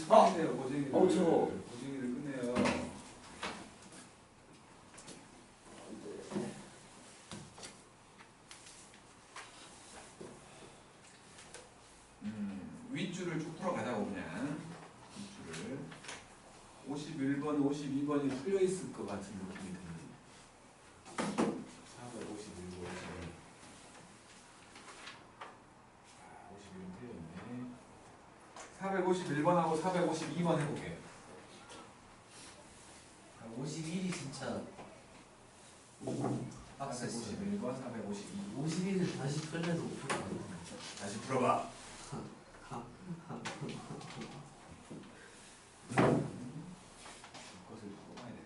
끝내요. 고쟁이를. 저. 고쟁이를 끝내요. 윗줄을 쭉 풀어가자고 그냥. 윗줄을. 51번, 52번이 틀려 있을 것 같은 느낌이 듭니다. 451번, 51은 틀려 있네. 451번하고 452번 해볼게요. 51이 진짜 빡셌어요. 451번, 452. 51을 다시 풀려도 못 풀 것 같아요. 다시 풀어봐. 것을 뽑아야 돼.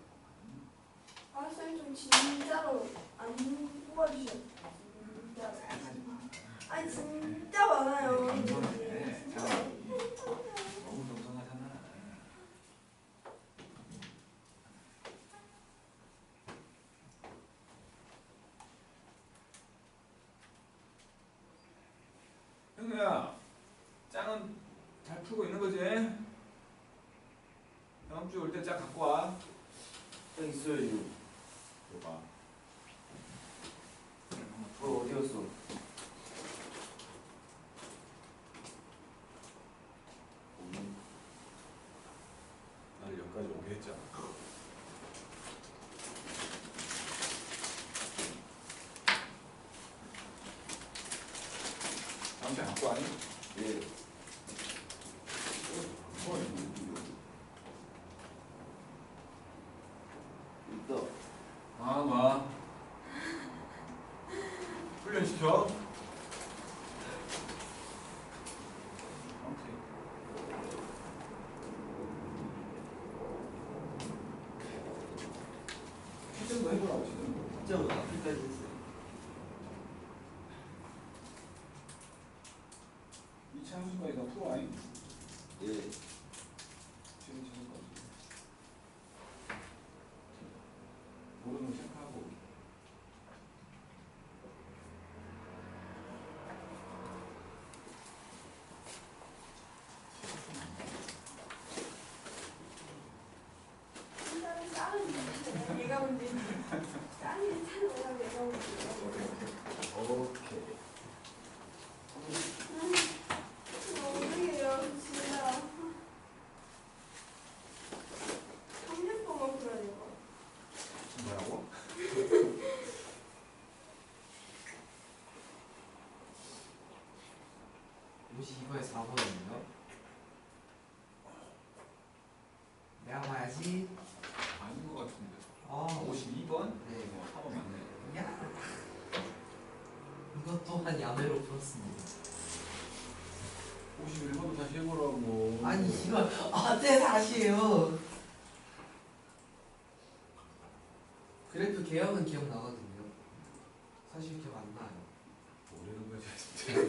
아, 쌤 좀 진짜로 안 뽑아주셨어요. 진짜. 아니 진짜 많아요. 겸손하네. 진짜. 너무 겸손하잖아. 형우야, 짱은 잘 풀고 있는 거지? 다음 주 올 때 짱 갖고 와. 딱 있어야지. 봐. 어디 갔어? 나를 여기까지 오게 했잖아. 다음 주에 갖고 와니? 예. 있다. 아, 마. 훈련시켜. 시즌도 해보라고, 시즌. 진짜 앞에까지 했어요. 2차 함수까지 다 풀어 아니? 예. 시즌 쳐서까지. 모르는 거 체크하고. 진짜로 짱은 얘가 문제지. 짱이 있잖아요. 얘가 문제지. 오케이. 어떡해요, 진짜. 3년 동안 풀어야 될 것 같아. 뭐라고? 52번에 4번이에요. 내가 봐야지. 아닌 것 같은데. 아, 52번? 네. 4번 맞네. 야. 이것 또한 야매로 풀었습니다. 51번도 다시 해보라고. 아니 이걸 어때 다시 해요. 그래프 개혁은 기억나거든요. 사실 기억 안 나요. 뭐라는 거지 진짜.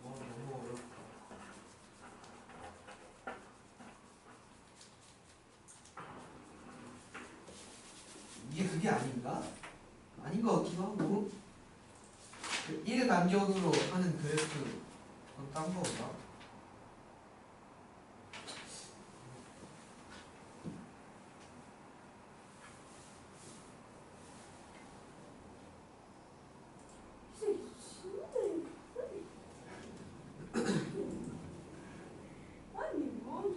너무 어렵다. 이게 그게 아닌가? 아닌 것 같기도 하고. 1 간격으로 하는 그래프 그건 딴 거구나. 아니 뭔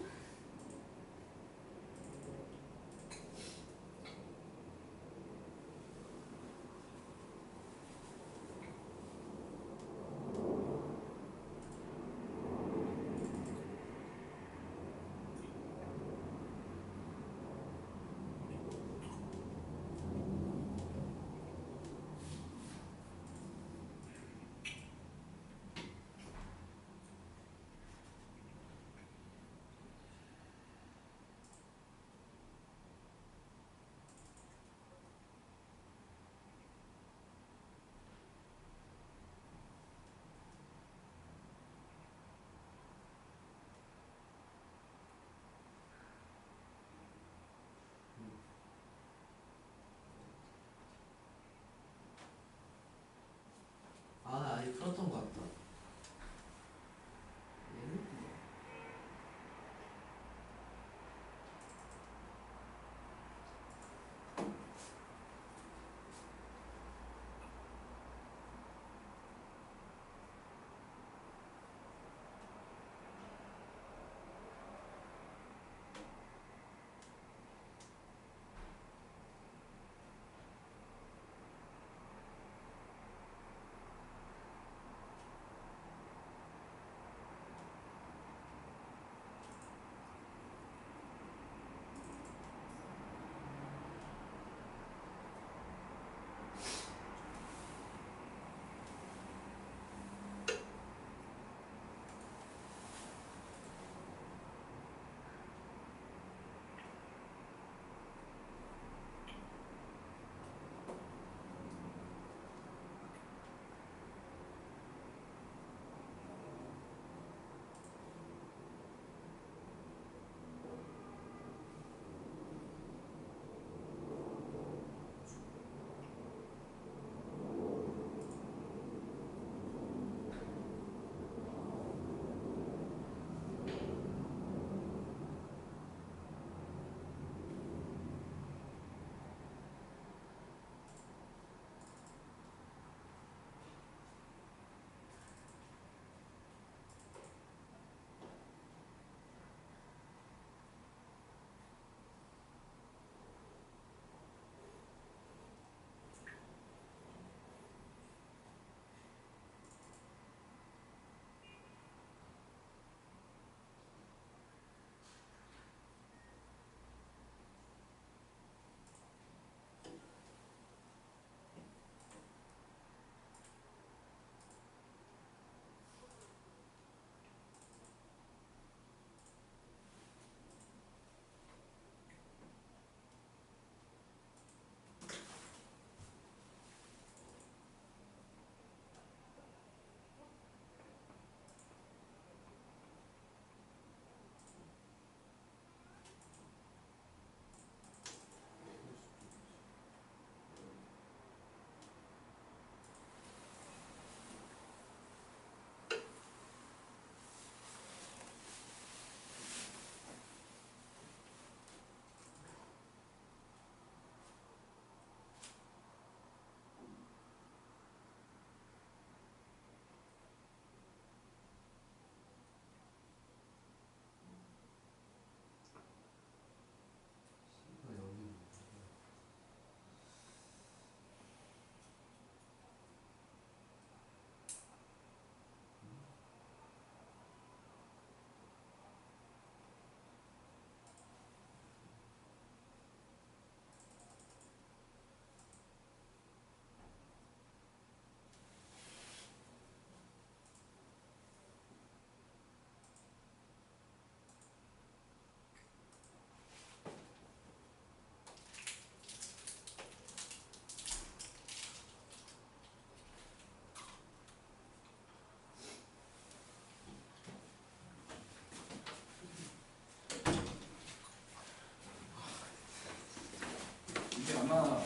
얘가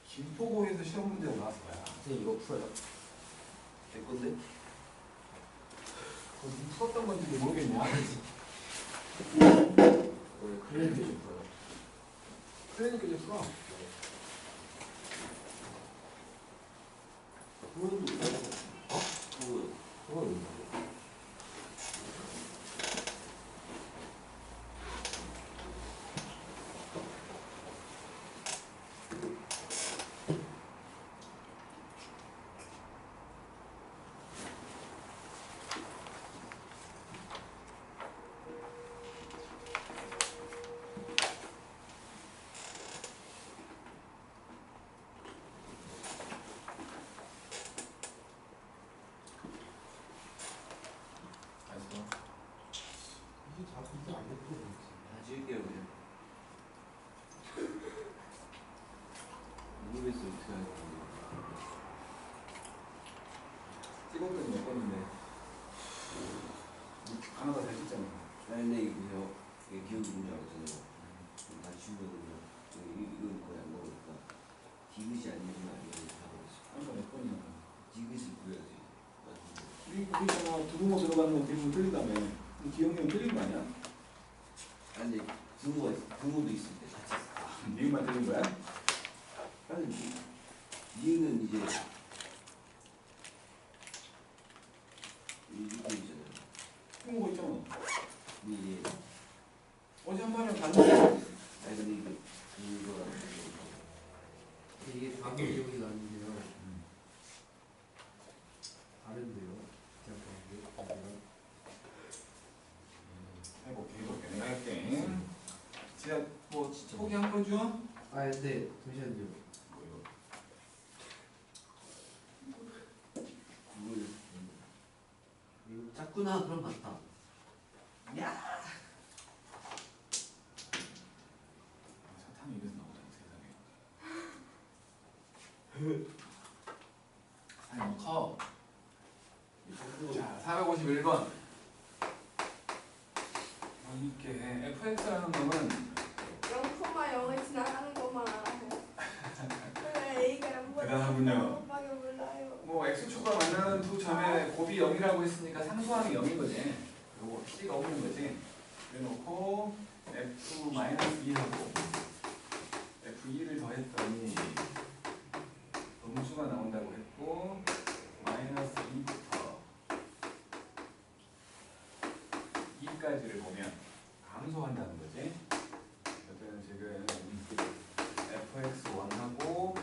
김포고에서 시험 문제가 나왔어요. 선생님 이거 풀어요? 내 건데? 그거 누구 풀었던 건지도 모르겠냐? 클레드 좀 풀어요. 그러니까 이제 풀어. 그거도 그거 그걸 왜 알았어. 이게 자꾸 이게 안 예쁘게 다 지울게요 그냥. 모르겠어 어떻게 할지. 찍었더니 몇 번인데. 하나가 잘 찍잖아. 아 근데 이거 이게 기억이 뭔지 알았잖아요. 다 지우거든요. 이건 거의 안 나오니까 디귿이 아니면 아니면 다 버렸어. 하나가 몇 번이야. 디귿을 구해야지. 이거 있잖아. 두부모 들어가는 건 대부분 틀리다며. 기억력은 틀린 거 아니야? 아니 부모도 있을 때 같이 있어. 니은만 틀린 거야? 아니 니은은 이제 이거 있잖아요. 부모가 있잖아. 이게 어제 한 번에 봤는데. 아니 근데 이게 그거랑 이게 방금 기억이 나는데요. 다른데요. 해볼게. 내가 할게. 진짜 뭐 포기 한 번 줘? 아 근데 잠시만요. 뭐 이거. 그걸 이거 작구나 그럼 맞다. 야. 사탕이 이래서 나오잖아 세상에. 사탕이 너무 커. 자, 451번. 이게 fx라는 거는 0,0을 지나가는 것만. 그래 A가 대단하군요. 오빠가 몰라요. 뭐 x축과 만나는 두 점의 곱이 0이라고 했으니까 상수항이 0인 거지. 요거 c가 없는 거지. 그래놓고 f-2하고 f2를 더했더니 음수가 나온다고 했고 -2부터 2까지를 보면 감소한다는 거지. 어쨌든 지금 fx1하고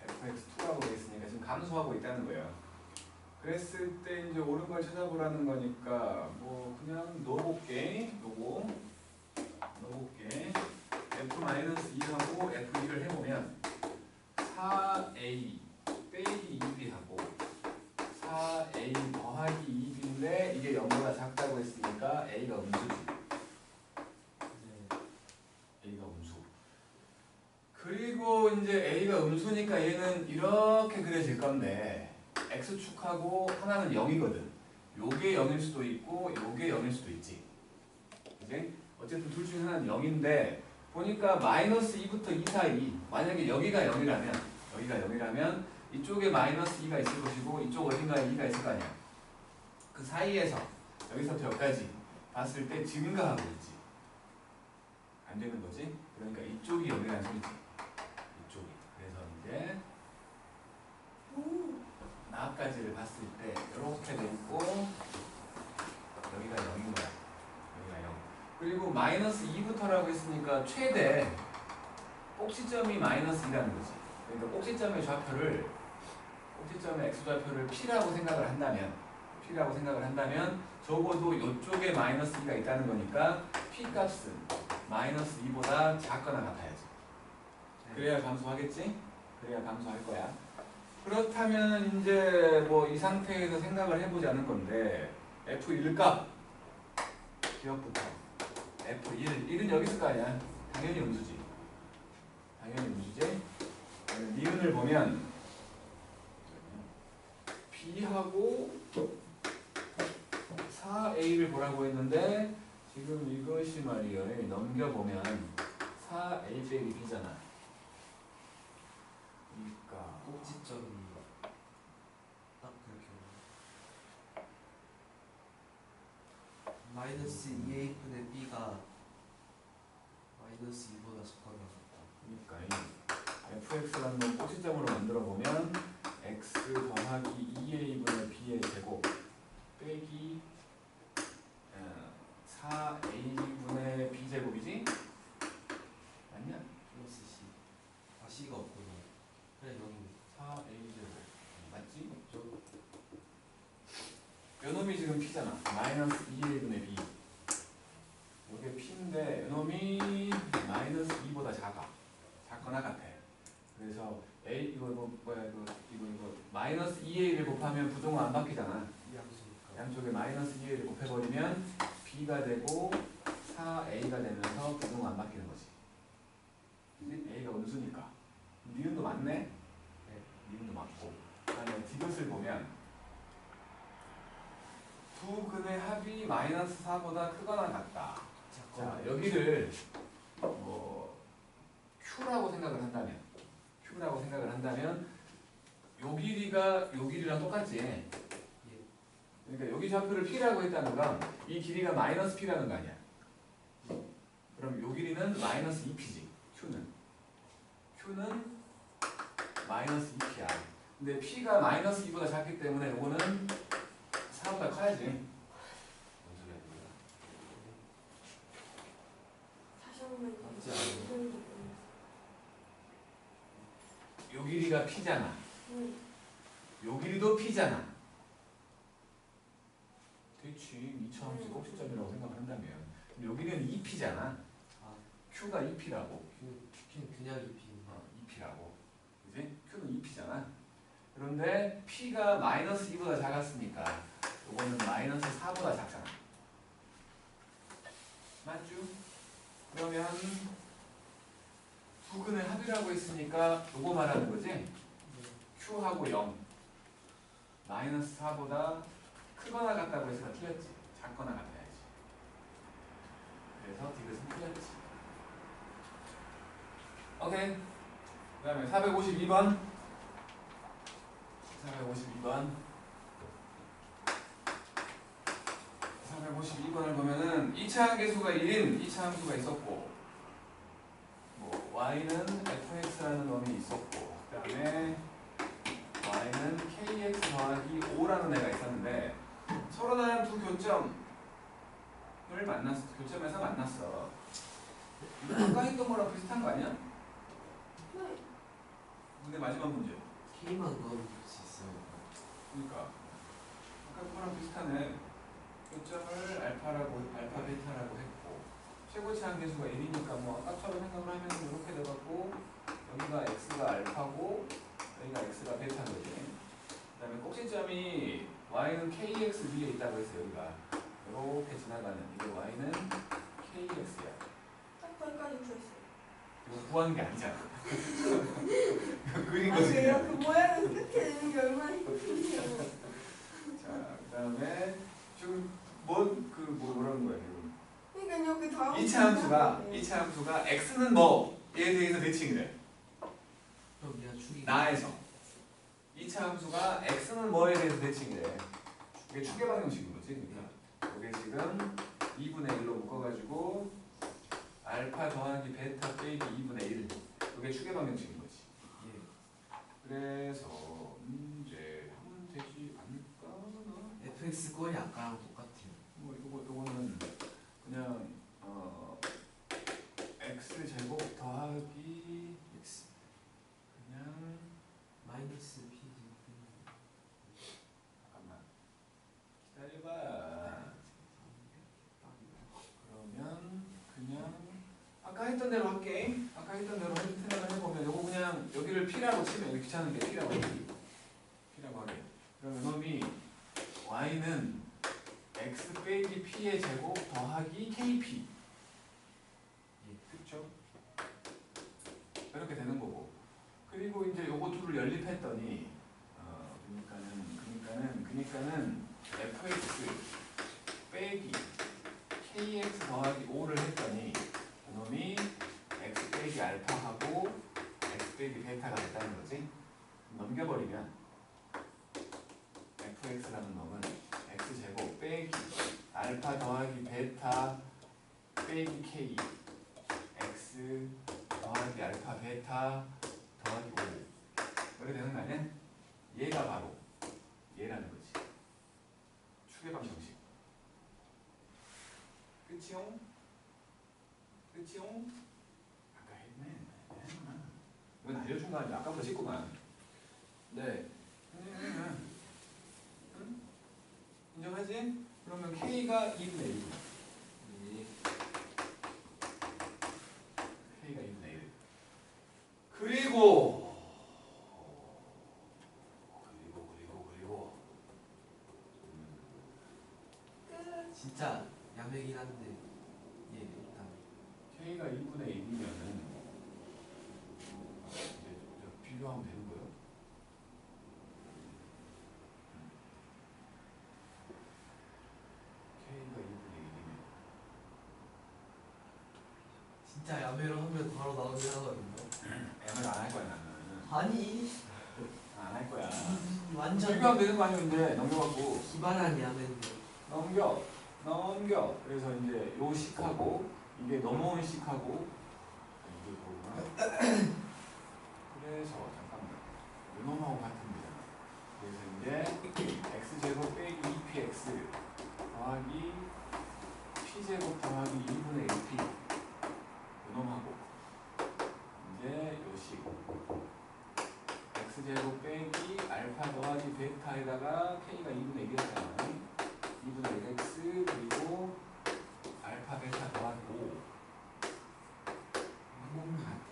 fx2라고 돼 있으니까 지금 감소하고 있다는 거예요. 그랬을 때 이제 옳은 걸 찾아보라는 거니까 뭐 그냥 넣어볼게. 요거 넣어볼게. f-2하고 f2를 해보면 4a 빼기 2b하고 4a 더하기 2b인데 이게 0보다 작다고 했으니까 a가 음수지. a가 음수. 그리고 이제 a가 음수니까 얘는 이렇게 그려질 건데 x축하고 하나는 0이거든. 요게 0일 수도 있고 요게 0일 수도 있지. 그치? 어쨌든 둘 중에 하나는 0인데 보니까 -2부터 2 사이 만약에 여기가 0이라면 이쪽에 -2가 있을 것이고 이쪽 어딘가에 2가 있을 거 아니야. 그 사이에서 여기서부터 여기까지 봤을 때 증가하고 있지. 안 되는 거지. 그러니까 이쪽이 0이라는 소리지. 이쪽이. 그래서 이제 나까지를 봤을 때 이렇게 돼 있고 여기가 0인 거야. 여기가 0. 그리고 -2부터라고 했으니까 최대 꼭지점이 -2라는 거지. 그러니까 꼭지점의 좌표를 꼭지점의 x좌표를 p라고 생각을 한다면 적어도 이쪽에 -2가 있다는 거니까 p 값은 -2보다 작거나 같아야지. 그래야 감소하겠지? 그래야 감소할 거야. 그렇다면 이제 뭐 이 상태에서 생각을 해보자는 건데 f1 값 기억부터 f1 1은 여기 있을 거 아니야. 당연히 음수지. 니은을 보면 b하고 4a를 보라고 했는데 지금 이것이 말이에요. 넘겨보면 4a 빼기 b잖아. 꼭지점이 딱 그렇게 오네. 마이너스 2a분의 b가 마이너스 2보다 작거나 같다. 그러니까 이 fx라는 걸 꼭지점으로 만들어 보면 x 더하기 2a분의 b의 제곱 빼기 4a분의 b 제곱이지? 맞냐? 플러스 c. 아 c가 없구나. 그래 여기 4a 제곱 맞지? 없죠. 요놈이 지금 p잖아. 마이너스 2a분의 b. 이게 p인데 요놈이 마이너스 2보다 작거나 같아. 그래서 a 이거 뭐야 이거 마이너스 2a를 곱하면 부동은 안 바뀌잖아. 이 양수니까. 양쪽에 마이너스 2a를 곱해버리면 b가 되고 4a가 되면서 부동은 안 바뀌는 거지. 그치? a가 음수니까. 니은도 맞네? 네. 니은도 맞고. 그다음에 디귿을 보면 두 근의 합이 마이너스 4보다 크거나 같다. 자, 여기를 Q라고 생각을 한다면 요 길이가 요 길이랑 똑같지. 그러니까 여기 좌표를 P라고 했다는 건 이 길이가 마이너스 P라는 거 아니야. 그럼 요 길이는 마이너스 2P지. Q는 마이너스 2P야. 근데 P가 마이너스 2보다 작기 때문에 요거는 4보다 커야지. 뭔 소리야 이거야. 다시 한 번만 맞지 않아요? 요 길이가 P잖아. 응. 요 길이도 P잖아. 그렇지. 2차 함수 꼭지점이라고 생각을 한다면 요 길이는 2P잖아. 아 Q가 2P라고. Q는 그냥 2p. 2P라고. 그지? Q는 2P잖아. 그런데 P가 마이너스 2보다 작았으니까 요거는 마이너스 4보다 작잖아. 맞죠? 그러면 두 근의 합이라고 했으니까 요거 말하는 거지? Q하고 0 마이너스 4보다 크거나 같다고 해서 틀렸지. 작거나 같아야지. 그래서 디귿은 틀렸지. 오케이. 그 다음에 452번 452번을 보면은 2차 함계수가 1인 2차 함수가 있었고 뭐 y는 fx라는 놈이 있었고 그 다음에 y는 kx 더하기 5라는 애가 있었는데 서로 다른 두 교점에서 만났어. 이거 아까 했던 거랑 비슷한 거 아니야? 네. 근데 마지막 문제. k만 넣을 수 있어요. 그러니까 아까 그거랑 비슷하네. 교점을 알파 베타라고 했고 최고치 함계수가 1이니까 뭐 아까처럼 생각을 하면 이렇게 돼갖고 여기가 x가 알파고 여기가 x가 베타인 거지. 그 다음에 꼭지점이 y는 kx 위에 있다고 했어요. 여기가 이렇게 지나가는 이게 y는 kx야. 딱 거기까지 구했어요. 이거 구하는 게 아니잖아. 이거 그린 아 거지. 그래요? 그냥. 그 모양을 그렇게 내는 게 얼마나 힘든데요. 자, 그 다음에 지금 뭐라는 거야 지금? 그러니까요 그 다음 2차 함수가 x는 뭐에 대해서 대칭이래. 그럼 얘가 축이 나에서 2차 함수가 x는 뭐에 대해서 대칭이래. 이게 추계 방정식인 거지. 그러니까 이게 지금 2분의 1로 묶어가지고 알파 더하기 베타 빼기 2분의 1 이게 추계 방정식인 거지. 예. 그래서 문제 하면 되지 않을까? fx 꼴이 아까랑 똑같아요. 뭐 요거는 그냥 x 제곱 더하기 x 그냥 마이너스 p 잠깐만 기다려봐. 그러면 그냥 아까 했던 대로 할게. 아까 했던 대로 생각을 해보면 요거 그냥 여기를 p라고 치면 여기 귀찮은 게 p라고 하게. 그럼 이놈이 y는 x 빼기 p의 제곱 더하기 kp. 그렇죠? 이렇게 되는 거고. 그리고 이제 요거 둘을 연립했더니 그러니까는 fx 빼기 kx 더하기 5를 했더니 이놈이 x 빼기 알파하고 x 빼기 베타가 됐다는 거지. 넘겨버리면 fx라는 놈은 x제곱 빼기 알파 더하기 베타 빼기 k x 더하기 알파 베타 더하기 5 이렇게 되는 거 아니야? 얘가 바로 얘라는 거지. 추계방 정식. 끝이용? 끝이용? 아까 했네. 이건 알려준 거 아니야? 아까부터 씻구만. 네. 응? 인정하지? 그러면 K가 2분의 1. 네. K가 2분의 1. 그리고 진짜 야매긴 한데 예 일단 K가 2분의 1이면은 이제 비교하면 되는 거예요. K가 2분의 1이면 진짜 야매로 하면 바로 나오긴 하거든요. M을 안 할 거야 나는. 아니 안 할 거야. 완전 비교하면 되는 거 아니면 이제 넘겨갖고 기발한 야매인데 넘겨. 그래서 이제 요 식하고 이게 넘어온 식하고 이게 그거구나. 그래서 잠깐만 요놈하고 같습니다. 그래서 이제 x제곱 빼기 2px 더하기 p제곱 더하기 2분의 1p 요놈하고 이제 요식 x제곱 빼기 알파 더하기 베타에다가 k가 2분의 1이었잖아. 2분의 1x 그리고 알파 베타 더하기 5 이건 같아.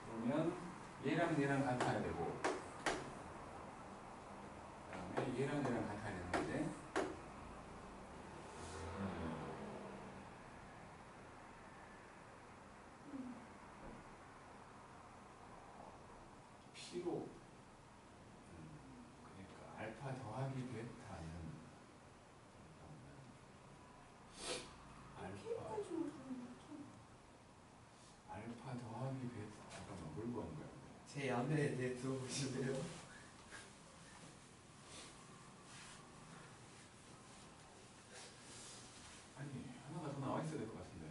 그러면 얘랑 얘랑 같아야 되고 그다음에 얘랑 얘랑 같아야 되는 건데 P로 그러니까 알파 더하기 베타는 알파 더하기 베타 잠깐만 뭘 구하는 거야? 제 야매에 대해 들어보실래요? 아니 하나가 더 나와 있어야 될 것 같은데.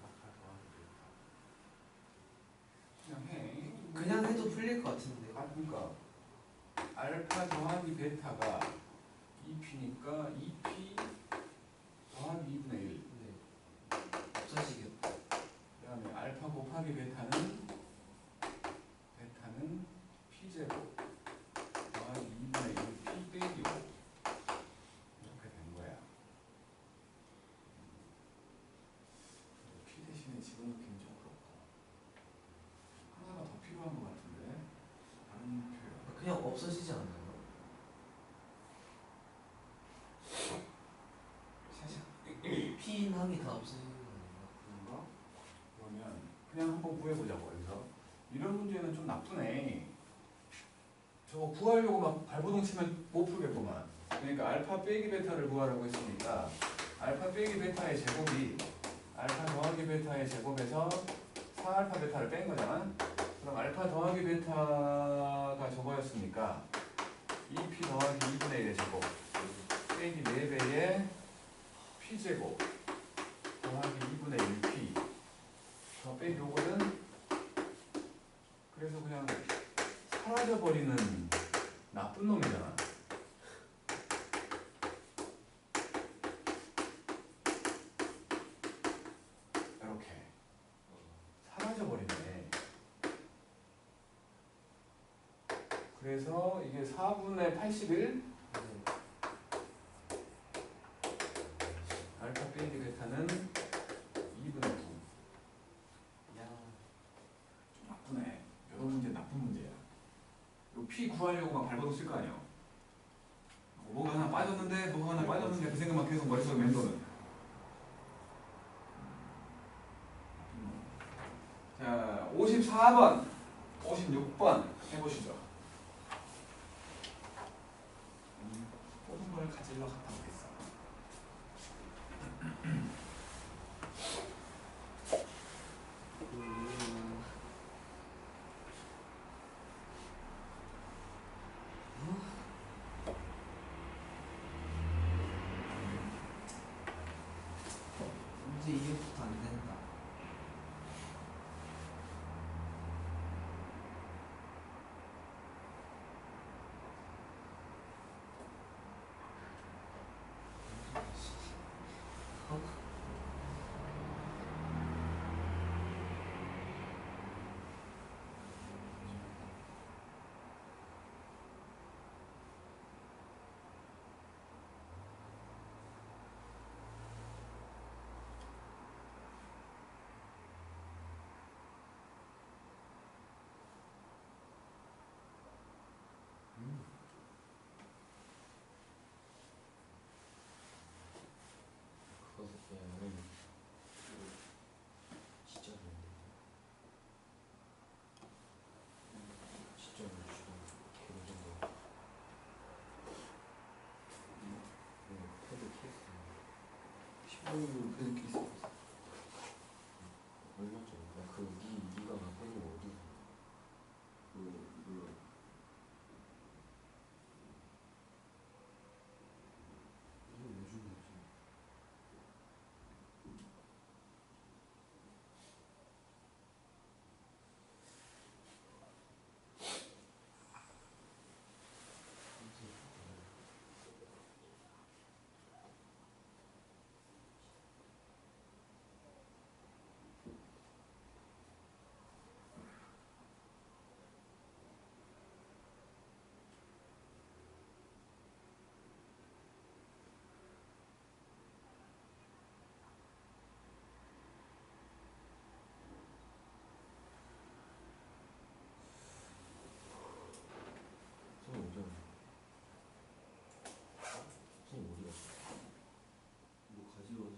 알파 더하기 베타. 그냥 해. 그냥 해도 풀릴 것 같은데. 아 그러니까 알파 더하기 베타가 2p니까 2p 더하기 2분의 1. 네. 없어지겠다. 그다음에 알파 곱하기 베타는 p제곱 더하기 2분의 1 p 빼기 5 이렇게 된 거야. p 대신에 집어넣기는 좀 그렇고 하나가 더 필요한 것 같은데 다른 표현. 그냥 없어지지 않나요? P인항이 다 없어지는 거 아닌가? 그런가? 그러면 그냥 한번 구해보자고. 여기서 이런 문제는 좀 나쁘네. 저거 구하려고 막 발버둥 치면 못 풀겠구만. 그러니까 알파 빼기 베타를 구하라고 했으니까 알파 빼기 베타의 제곱이 알파 더하기 베타의 제곱에서 4알파 베타를 뺀 거잖아. 그럼 알파 더하기 베타가 저거였으니까 2p 더하기 2분의 1의 제곱 빼기 4배의 p제곱 더하기 2분의 1p 더 빼기 요거는 그래서 그냥 사라져버리는 나쁜 놈이잖아. 이렇게 사라져버리네. 그래서 이게 4분의 81 알파 빼기 베타는 2분의 9. 야. 좀 나쁘네. 이런 문제 나쁜 문제야. 요 P 구하려고 막 발버둥 쓸 거 아니야. 뭐가 하나 빠졌는데 뭐가 하나 빠졌는데 그 생각만 계속 머릿속에 맴도는. 자, 54번, 56번 해보시죠. 모든 걸 가질러 갔다 오겠어. 이제 이제부터 안 된다. 그것은 그냥 진짜 진짜 주고 개로 정도. 패드 케이스 10만원으로 패드 케이스 얼마짜리? 니가 갖고 있는 거 어디? 몰라. 이거 왜 주는 거지? 손 어디야? 손 어디야? 뭐 가지러 가지?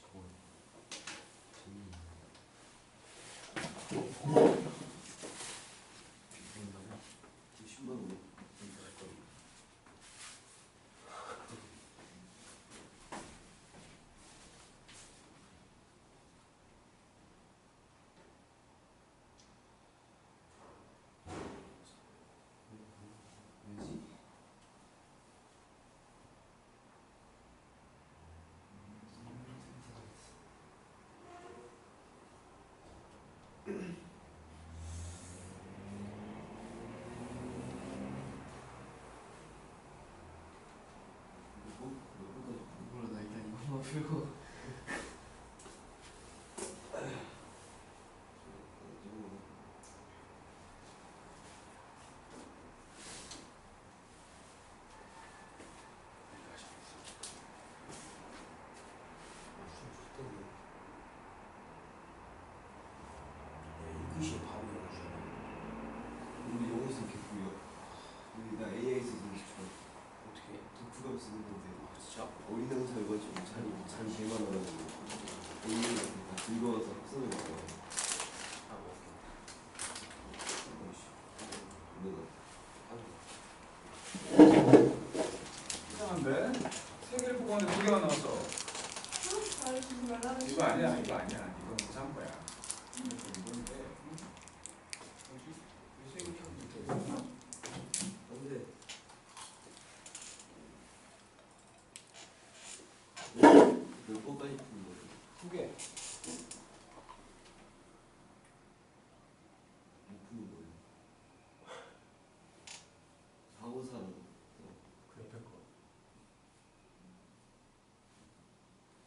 저거 재밌네. 비싼다고? 10만원. 왜지? 몰라, 나 일단 이거만 풀고. 글씨 바로 영어잖아. 우리 영어에서 개꿀이야. 나 AI에서 되게 좋아. 어떻게? 독후감 쓰는 건데. 아 진짜? 어린왕사 해가지고 잔이 개 많아가지고 AI가 다 즐거워서 쓰는 거야. 아 오케이. 이상한데? 세 개를 보고 왔는데 두 개만 나왔어. 말해주지 말라는 이거 아니야, 이거 아니야. 이건 이상한 거야. 이건데. 세개 켰는데. 안돼. 몇 번까지 푸는 거야? 두 개. 못 푸는 거야. 4, 5, 4는 그 옆에 거.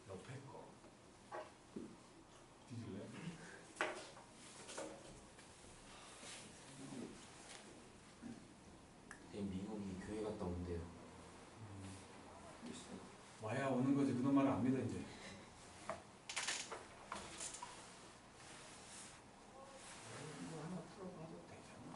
옆에 거. 뒤질래? 민국이 교회 갔다 온대요. 와야 오는 거지. 그놈 말을 안 믿어 이제. 이거 하나 풀어봐도 되잖아.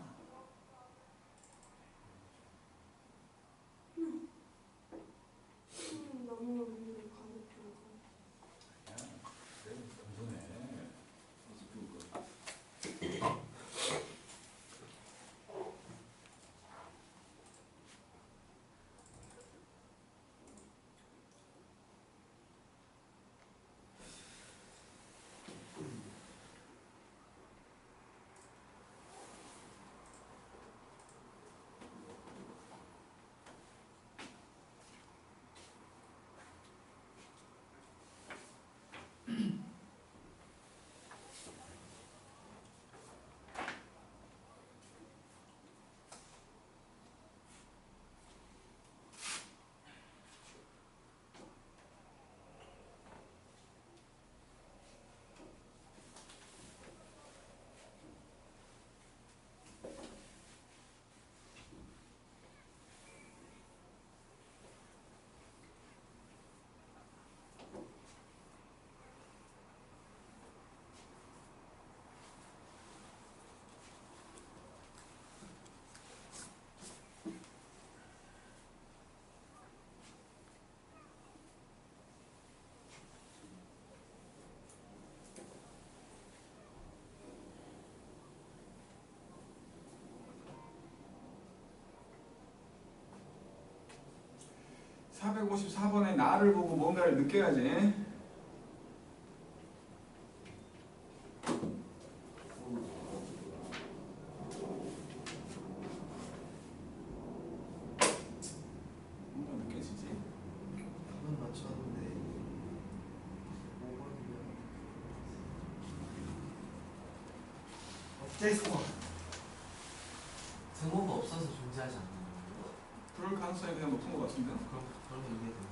454번에 나를 보고 뭔가를 느껴야지. 뭔가 느껴지지. 답은 맞췄는데 5번이면 어쩔 수가 없어. 등호가 없어서 존재하지 않는 거예요. 그럴 가능성이 그냥 높은 것 같은데. 그럼 이해됩니다.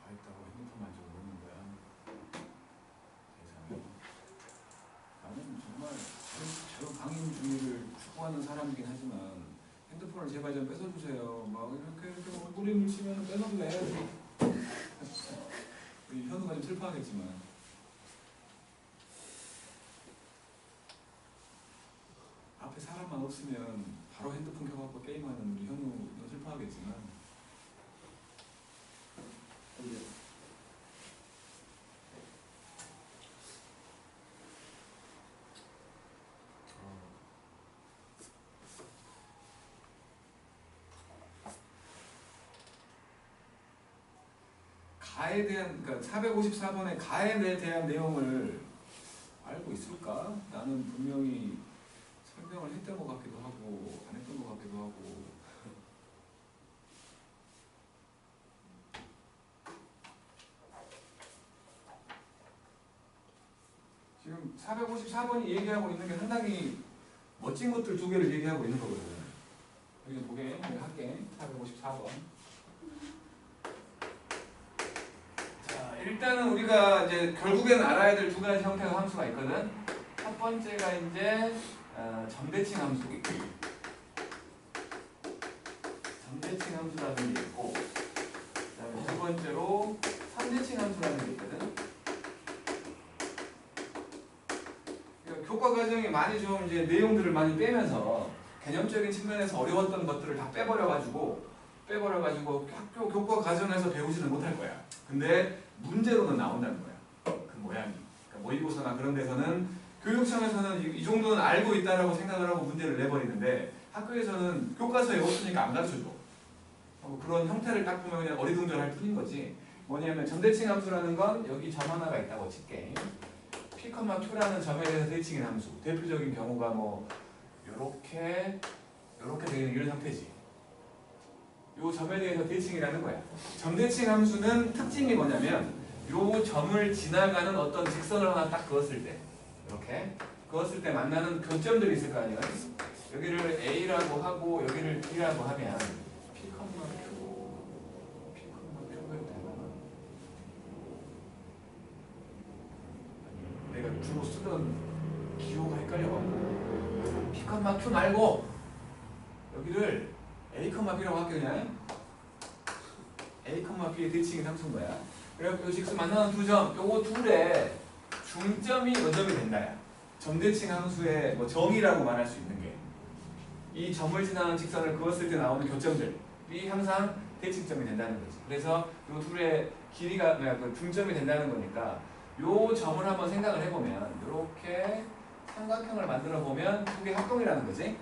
다 있다고 핸드폰만 좀 보는 거야. 세상에. 나는 정말 저런 강인주의를 추구하는 사람이긴 하지만 핸드폰을 제발 좀 뺏어주세요. 막 이렇게 몸부림을 치면 뺏어줘야지. 우리 현우가 좀 슬퍼하겠지만. 앞에 사람만 없으면 바로 핸드폰 켜갖고 게임하는 우리 현우는 슬퍼하겠지만. 근데 가에 대한, 그러니까 454번의 가에 대한 내용을 알고 있을까? 나는 분명히 설명을 했던 것 같기도 하고 안 했던 것 같기도 하고. 지금 454번이 얘기하고 있는 게 상당히 멋진 것들 두 개를 얘기하고 있는 거거든. 여기 보게, 내가 할게. 454번. 자, 일단은 우리가 이제 결국에는 알아야 될 두 가지 형태의 함수가 있거든. 첫 번째가 이제 점대칭 함수. 점대칭 함수라는 게 있고, 그다음에 두 번째로 삼대칭 함수라는 게 있거든. 그러니까 교과 과정이 많이 좀 이제 내용들을 많이 빼면서 개념적인 측면에서 어려웠던 것들을 다 빼버려가지고 학교 교과 과정에서 배우지는 못할 거야. 근데 문제로는 나온다는 거야. 그 모양이. 그러니까 모의고사나 그런 데서는 교육청에서는 이 정도는 알고 있다라고 생각을 하고 문제를 내버리는데 학교에서는 교과서에 없으니까 안 가르쳐줘. 그런 형태를 딱 보면 그냥 어리둥절할 뿐인 거지. 뭐냐면 점대칭 함수라는 건 여기 점 하나가 있다고 칠게. P, Q라는 점에 대해서 대칭인 함수. 대표적인 경우가 뭐 요렇게 되는 이런 형태지. 요 점에 대해서 대칭이라는 거야. 점대칭 함수는 특징이 뭐냐면 요 점을 지나가는 어떤 직선을 하나 딱 그었을 때 이렇게 그었을 때 만나는 교점들이 있을 거 아니야. 여기를 A라고 하고 여기를 B라고 하면 P, Q가 되나? 내가 주로 쓰던 기호가 헷갈려가지고 P, Q 말고 여기를 A, B라고 할게 그냥. A, B의 대칭인 함수인 거야. 그래서 요 직선 만나는 두 점, 요거 둘의 중점이 요점이 된다야. 점대칭 함수의 뭐 정의라고 말할 수 있는 게 이 점을 지나는 직선을 그었을 때 나오는 교점들이 항상 대칭점이 된다는 거지. 그래서 요 둘의 길이가 그 중점이 된다는 거니까 요 점을 한번 생각을 해보면 이렇게 삼각형을 만들어 보면 두 개 합동이라는 거지.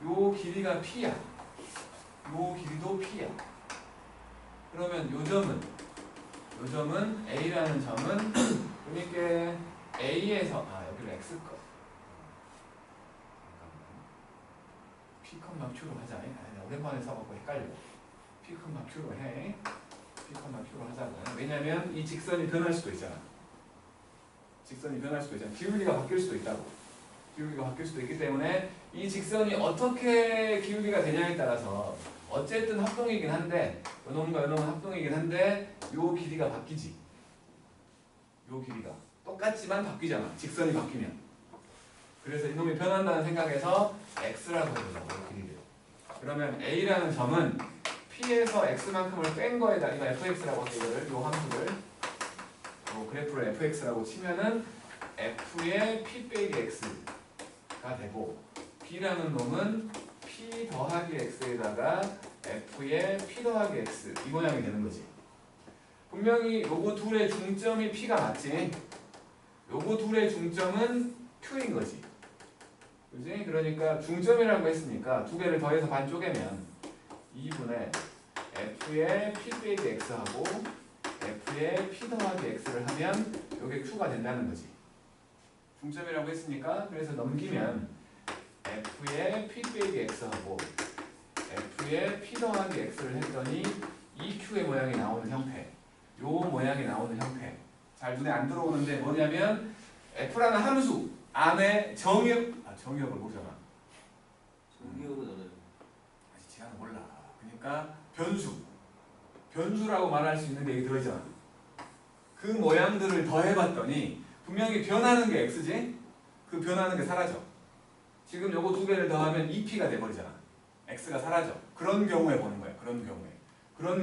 요 길이가 P야. 요 길이도 P야. 그러면 요 점은 A라는 점은 그러니까 A에서 여기를 X 거. P, Q로 하자. 오랜만에 써갖고 헷갈려. P, Q로 해. P, Q로 하자고. 왜냐면 이 직선이 변할 수도 있잖아. 직선이 변할 수도 있잖아. 기울기가 바뀔 수도 있다고. 기울기가 바뀔 수도 있기 때문에 이 직선이 어떻게 기울기가 되냐에 따라서 어쨌든 합동이긴 한데 요놈과 요놈은 합동이긴 한데 요 길이가 바뀌지. 요 길이가 똑같지만 바뀌잖아. 직선이 바뀌면. 그래서 이놈이 변한다는 생각에서 x라고 해보자고 요 길이를. 그러면 a라는 점은 p에서 x만큼을 뺀 거에다 이거 fx라고 해 이거를 요 함수를 요 그래프를 fx라고 치면은 f의 p 빼기 x가 되고 b라는 놈은 p 더하기 x에다가 f의 p 더하기 x 이 모양이 되는 거지. 분명히 요거 둘의 중점이 p가 맞지. 요거 둘의 중점은 q인 거지. 그지? 그러니까 중점이라고 했으니까 두 개를 더해서 반 쪼개면 2분의 f의 p 빼기 x하고 f의 p 더하기 x를 하면 요게 q가 된다는 거지. 중점이라고 했으니까 그래서 넘기면 f의 p 빼기 x하고 f의 p 더하기 x를 했더니 이 q의 모양이 나오는 형태. 요 모양이 나오는 형태. 잘 눈에 안 들어오는데 뭐냐면 f라는 함수 안에 정의역을 모르잖아. 정기역은 알아요. 아직 제한은 몰라. 그러니까 변수라고 말할 수 있는 게 여기 들어있잖아. 그 모양들을 더해봤더니 분명히 변하는 게 x지? 그 변하는 게 사라져. 지금 요거 두 개를 더하면 2p가 돼버리잖아. x가 사라져. 그런 경우에 보는 거야. 그런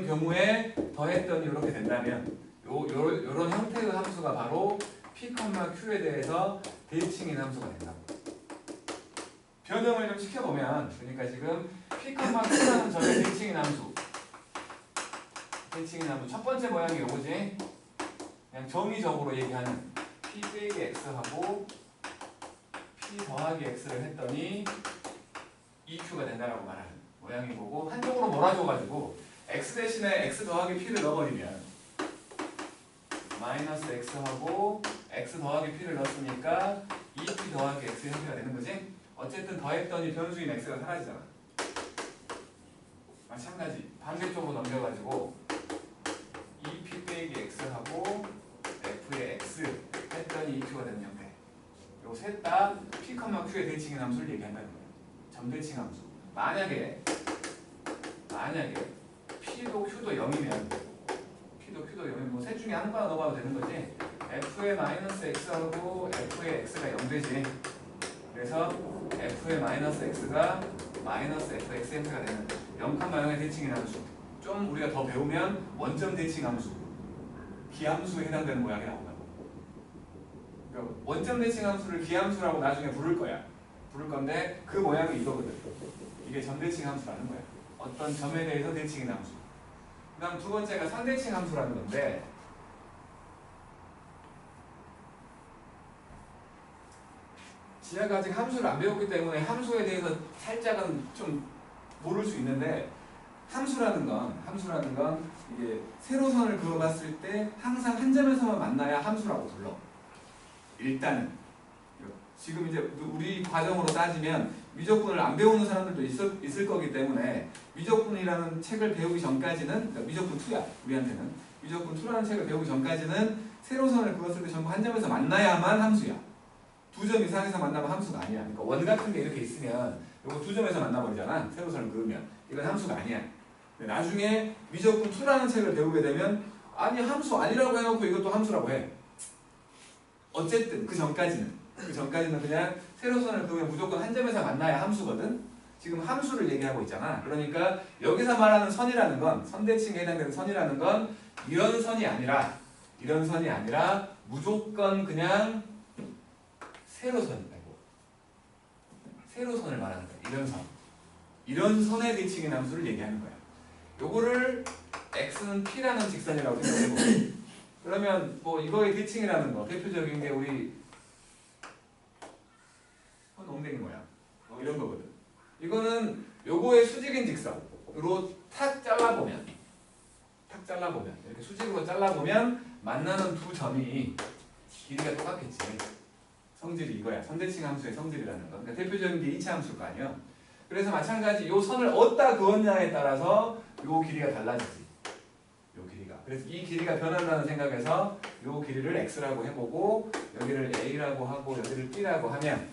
경우에 더했더니 이렇게 된다면 요런 형태의 함수가 바로 p, q에 대해서 대칭인 함수가 된다고. 변형을 좀 시켜보면 그러니까 지금 p, q라는 점의 대칭인 함수 첫 번째 모양이 요거지. 그냥 정의적으로 얘기하는 p 빼기 x하고 p 더하기 x를 했더니 2q가 된다라고 말하는 모양이 보고 한쪽으로 몰아줘가지고 x 대신에 x 더하기 p를 넣어버리면 마이너스 x하고 x 더하기 p를 넣었으니까 2p 더하기 x 형태가 되는 거지. 어쨌든 더했더니 변수인 x가 사라지잖아. 마찬가지 반대쪽으로 넘겨가지고 2p 빼기 x하고 f의 x 했더니 2q가 되는 형태. 요 셋 다 p, q의 대칭인 함수를 얘기한다는 거예요. 점대칭 함수. 만약에 p도 q도 0이면 뭐 셋 중에 한 거나 넣어봐도 되는 거지. f의 마이너스 x하고 f의 x가 0 되지. 그래서 f의 마이너스 x가 마이너스 fx 형태가 되는 0,0의 대칭인 함수. 좀 우리가 더 배우면 원점 대칭 함수, 기함수에 해당되는 모양이 나온다고. 그러니까 원점 대칭 함수를 기함수라고 나중에 부를 건데 그 모양이 이거거든. 이게 점대칭 함수라는 거야. 어떤 점에 대해서 대칭인 함수. 그 다음 두 번째가 상대칭 함수라는 건데 지하가 아직 함수를 안 배웠기 때문에 함수에 대해서 살짝은 좀 모를 수 있는데 함수라는 건 이게 세로선을 그어봤을 때 항상 한 점에서만 만나야 함수라고 불러. 일단은 지금 이제 우리 과정으로 따지면 미적분을 안 배우는 사람들도 있을 거기 때문에 미적분이라는 책을 배우기 전까지는 그러니까 미적분 2야 우리한테는 미적분 2라는 책을 배우기 전까지는 세로선을 그었을 때 전부 한 점에서 만나야만 함수야. 두 점 이상에서 만나면 함수가 아니야. 그러니까 원 같은 게 이렇게 있으면 요거 두 점에서 만나버리잖아. 세로선을 그으면 이건 함수가 아니야. 근데 나중에 미적분 2라는 책을 배우게 되면 아니 함수 아니라고 해놓고 이것도 함수라고 해. 어쨌든 그 전까지는 그냥 세로선을 그으면 무조건 한 점에서 만나야 함수거든. 지금 함수를 얘기하고 있잖아. 그러니까 여기서 말하는 선이라는 건 선대칭에 해당되는 선이라는 건 이런 선이 아니라 무조건 그냥 세로선이라고. 세로선을 말하는 거야. 이런 선의 대칭인 함수를 얘기하는 거야. 요거를 x는 p라는 직선이라고 생각해보고 그러면 뭐 이거의 대칭이라는 거 대표적인 게 우리 엉덩이 모양 이런 거거든. 이거는 요거의 수직인 직선으로 탁 잘라보면 이렇게 수직으로 잘라보면 만나는 두 점이 길이가 똑같겠지. 성질이 이거야. 선대칭 함수의 성질이라는 거. 그러니까 대표적인 게 2차 함수일 거 아니야. 그래서 마찬가지 요 선을 어디다 그었냐에 따라서 요 길이가 달라지지. 요 길이가. 그래서 이 길이가 변한다는 생각에서 요 길이를 x라고 해보고 여기를 a라고 하고 여기를 b라고 하면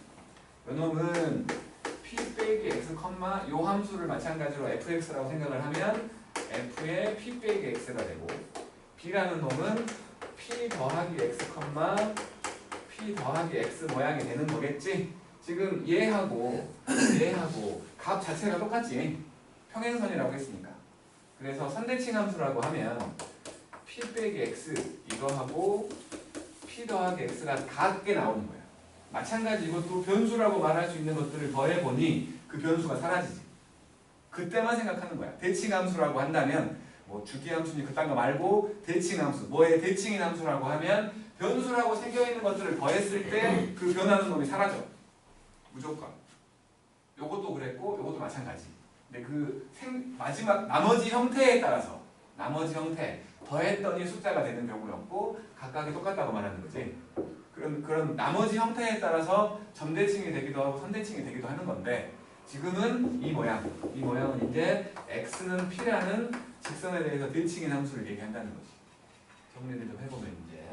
요놈은 p 빼기 x, 요 함수를 마찬가지로 fx라고 생각을 하면 f의 p 빼기 x가 되고 b라는 놈은 p 더하기 x, p 더하기 x 모양이 되는 거겠지? 지금 얘하고 값 자체가 똑같지? 평행선이라고 했으니까. 그래서 선대칭 함수라고 하면 p 빼기 x 이거하고 p 더하기 x가 같게 나오는 거야. 마찬가지 이것도 변수라고 말할 수 있는 것들을 더해보니 그 변수가 사라지지. 그때만 생각하는 거야. 대칭 함수라고 한다면 뭐 주기 함수니 그딴 거 말고 대칭 함수. 뭐의 대칭인 함수라고 하면 변수라고 새겨있는 것들을 더했을 때 그 변하는 놈이 사라져. 무조건. 요것도 그랬고 요것도 마찬가지. 근데 그 마지막 나머지 형태에 따라서 나머지 형태 더했더니 숫자가 되는 경우였고 각각이 똑같다고 말하는 거지. 그런 나머지 형태에 따라서 점대칭이 되기도 하고 선대칭이 되기도 하는 건데 지금은 이 모양은 이제 x는 p라는 직선에 대해서 대칭인 함수를 얘기한다는 거지. 정리를 좀 해보면 이제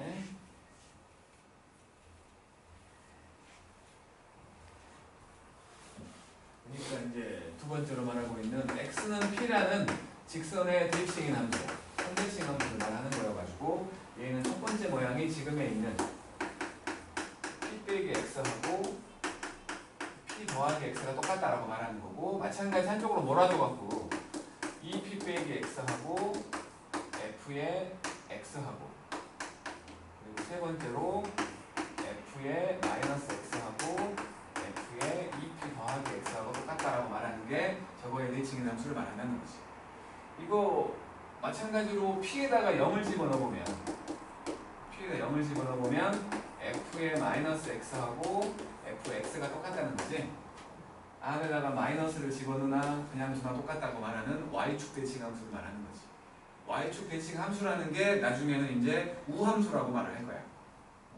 그러니까 이제 두 번째로 말하고 있는 x는 p라는 직선의 대칭인 함수, 선대칭 함수를 말하는 거여가지고 얘는 첫 번째 모양이 지금에 있는 p 빼기 x하고 p 더하기 x가 똑같다라고 말하는 거고 마찬가지 한쪽으로 몰아줘갖고 이 p 빼기 x하고 f의 x하고 그리고 세 번째로 f의 마이너스 x하고 f의 2p 더하기 x하고 똑같다라고 말하는 게 저거의 대칭인 함수를 말한다는 거지. 이거 마찬가지로 p에다가 0을 집어넣어보면 f의 마이너스 x하고 fx가 똑같다는 거지. 안에다가 마이너스를 집어넣으나 그냥 두나 똑같다고 말하는 y축 대칭 함수를 말하는 거지. y축 대칭 함수라는 게 나중에는 이제 우함수라고 말을 할 거야.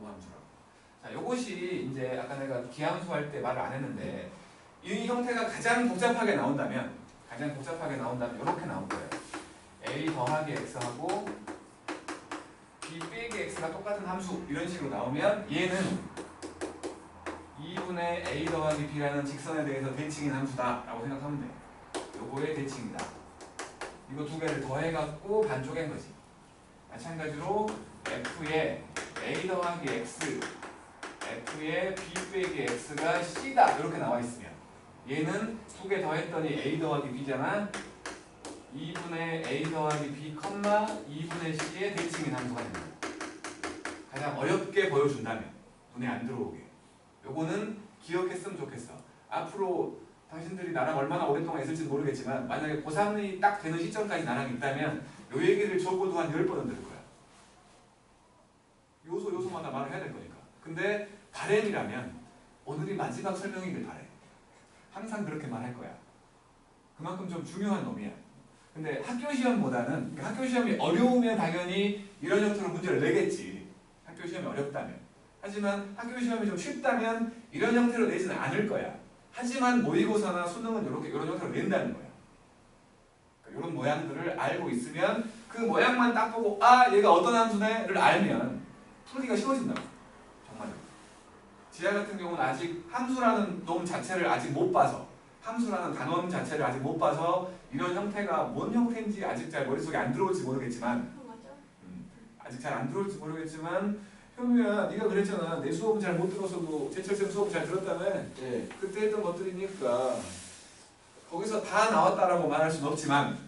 우함수라고. 자, 요것이 이제 아까 내가 기함수 할 때 말을 안 했는데 이 형태가 가장 복잡하게 나온다면 이렇게 나올 거예요. a 더하기 x하고 b 빼기 x가 똑같은 함수 이런 식으로 나오면 얘는 2분의 a 더하기 b라는 직선에 대해서 대칭인 함수다 라고 생각하면 돼. 요거의 대칭이다. 이거 두 개를 더해갖고 반쪽인 거지. 마찬가지로 f의 a 더하기 x f의 b 빼기 x가 c다 이렇게 나와 있으면 얘는 두 개 더했더니 a 더하기 b잖아. 2분의 a 더하기 b, 2분의 c의 대칭인 함수가 됩니다. 가장 어렵게 보여준다면 눈에 안 들어오게. 요거는 기억했으면 좋겠어. 앞으로 당신들이 나랑 얼마나 오랫동안 있을지 모르겠지만 만약에 고3이 딱 되는 시점까지 나랑 있다면 요 얘기를 적어도 한 10번은 들을 거야. 요소마다 말을 해야 될 거니까. 근데 바램이라면 오늘이 마지막 설명이길 바래. 항상 그렇게 말할 거야. 그만큼 좀 중요한 놈이야. 근데 학교 시험보다는 학교 시험이 어려우면 당연히 이런 형태로 문제를 내겠지. 학교 시험이 어렵다면. 하지만 학교 시험이 좀 쉽다면 이런 형태로 내지는 않을 거야. 하지만 모의고사나 수능은 이런 형태로 낸다는 거야. 그러니까 이런 모양들을 알고 있으면 그 모양만 딱 보고 얘가 어떤 함수네를 알면 풀기가 쉬워진다고. 정말. 지하 같은 경우는 아직 함수라는 놈 자체를 아직 못 봐서 함수라는 단원 자체를 아직 못 봐서 이런 형태가 뭔 형태인지 아직 잘 머릿속에 안 들어올지 모르겠지만 아직 잘 안 들어올지 모르겠지만 현우야 네가 그랬잖아. 내 수업은 잘 못 들어서도 제철쌤 수업 잘 들었다며. 네. 그때 했던 것들이니까 거기서 다 나왔다라고 말할 수는 없지만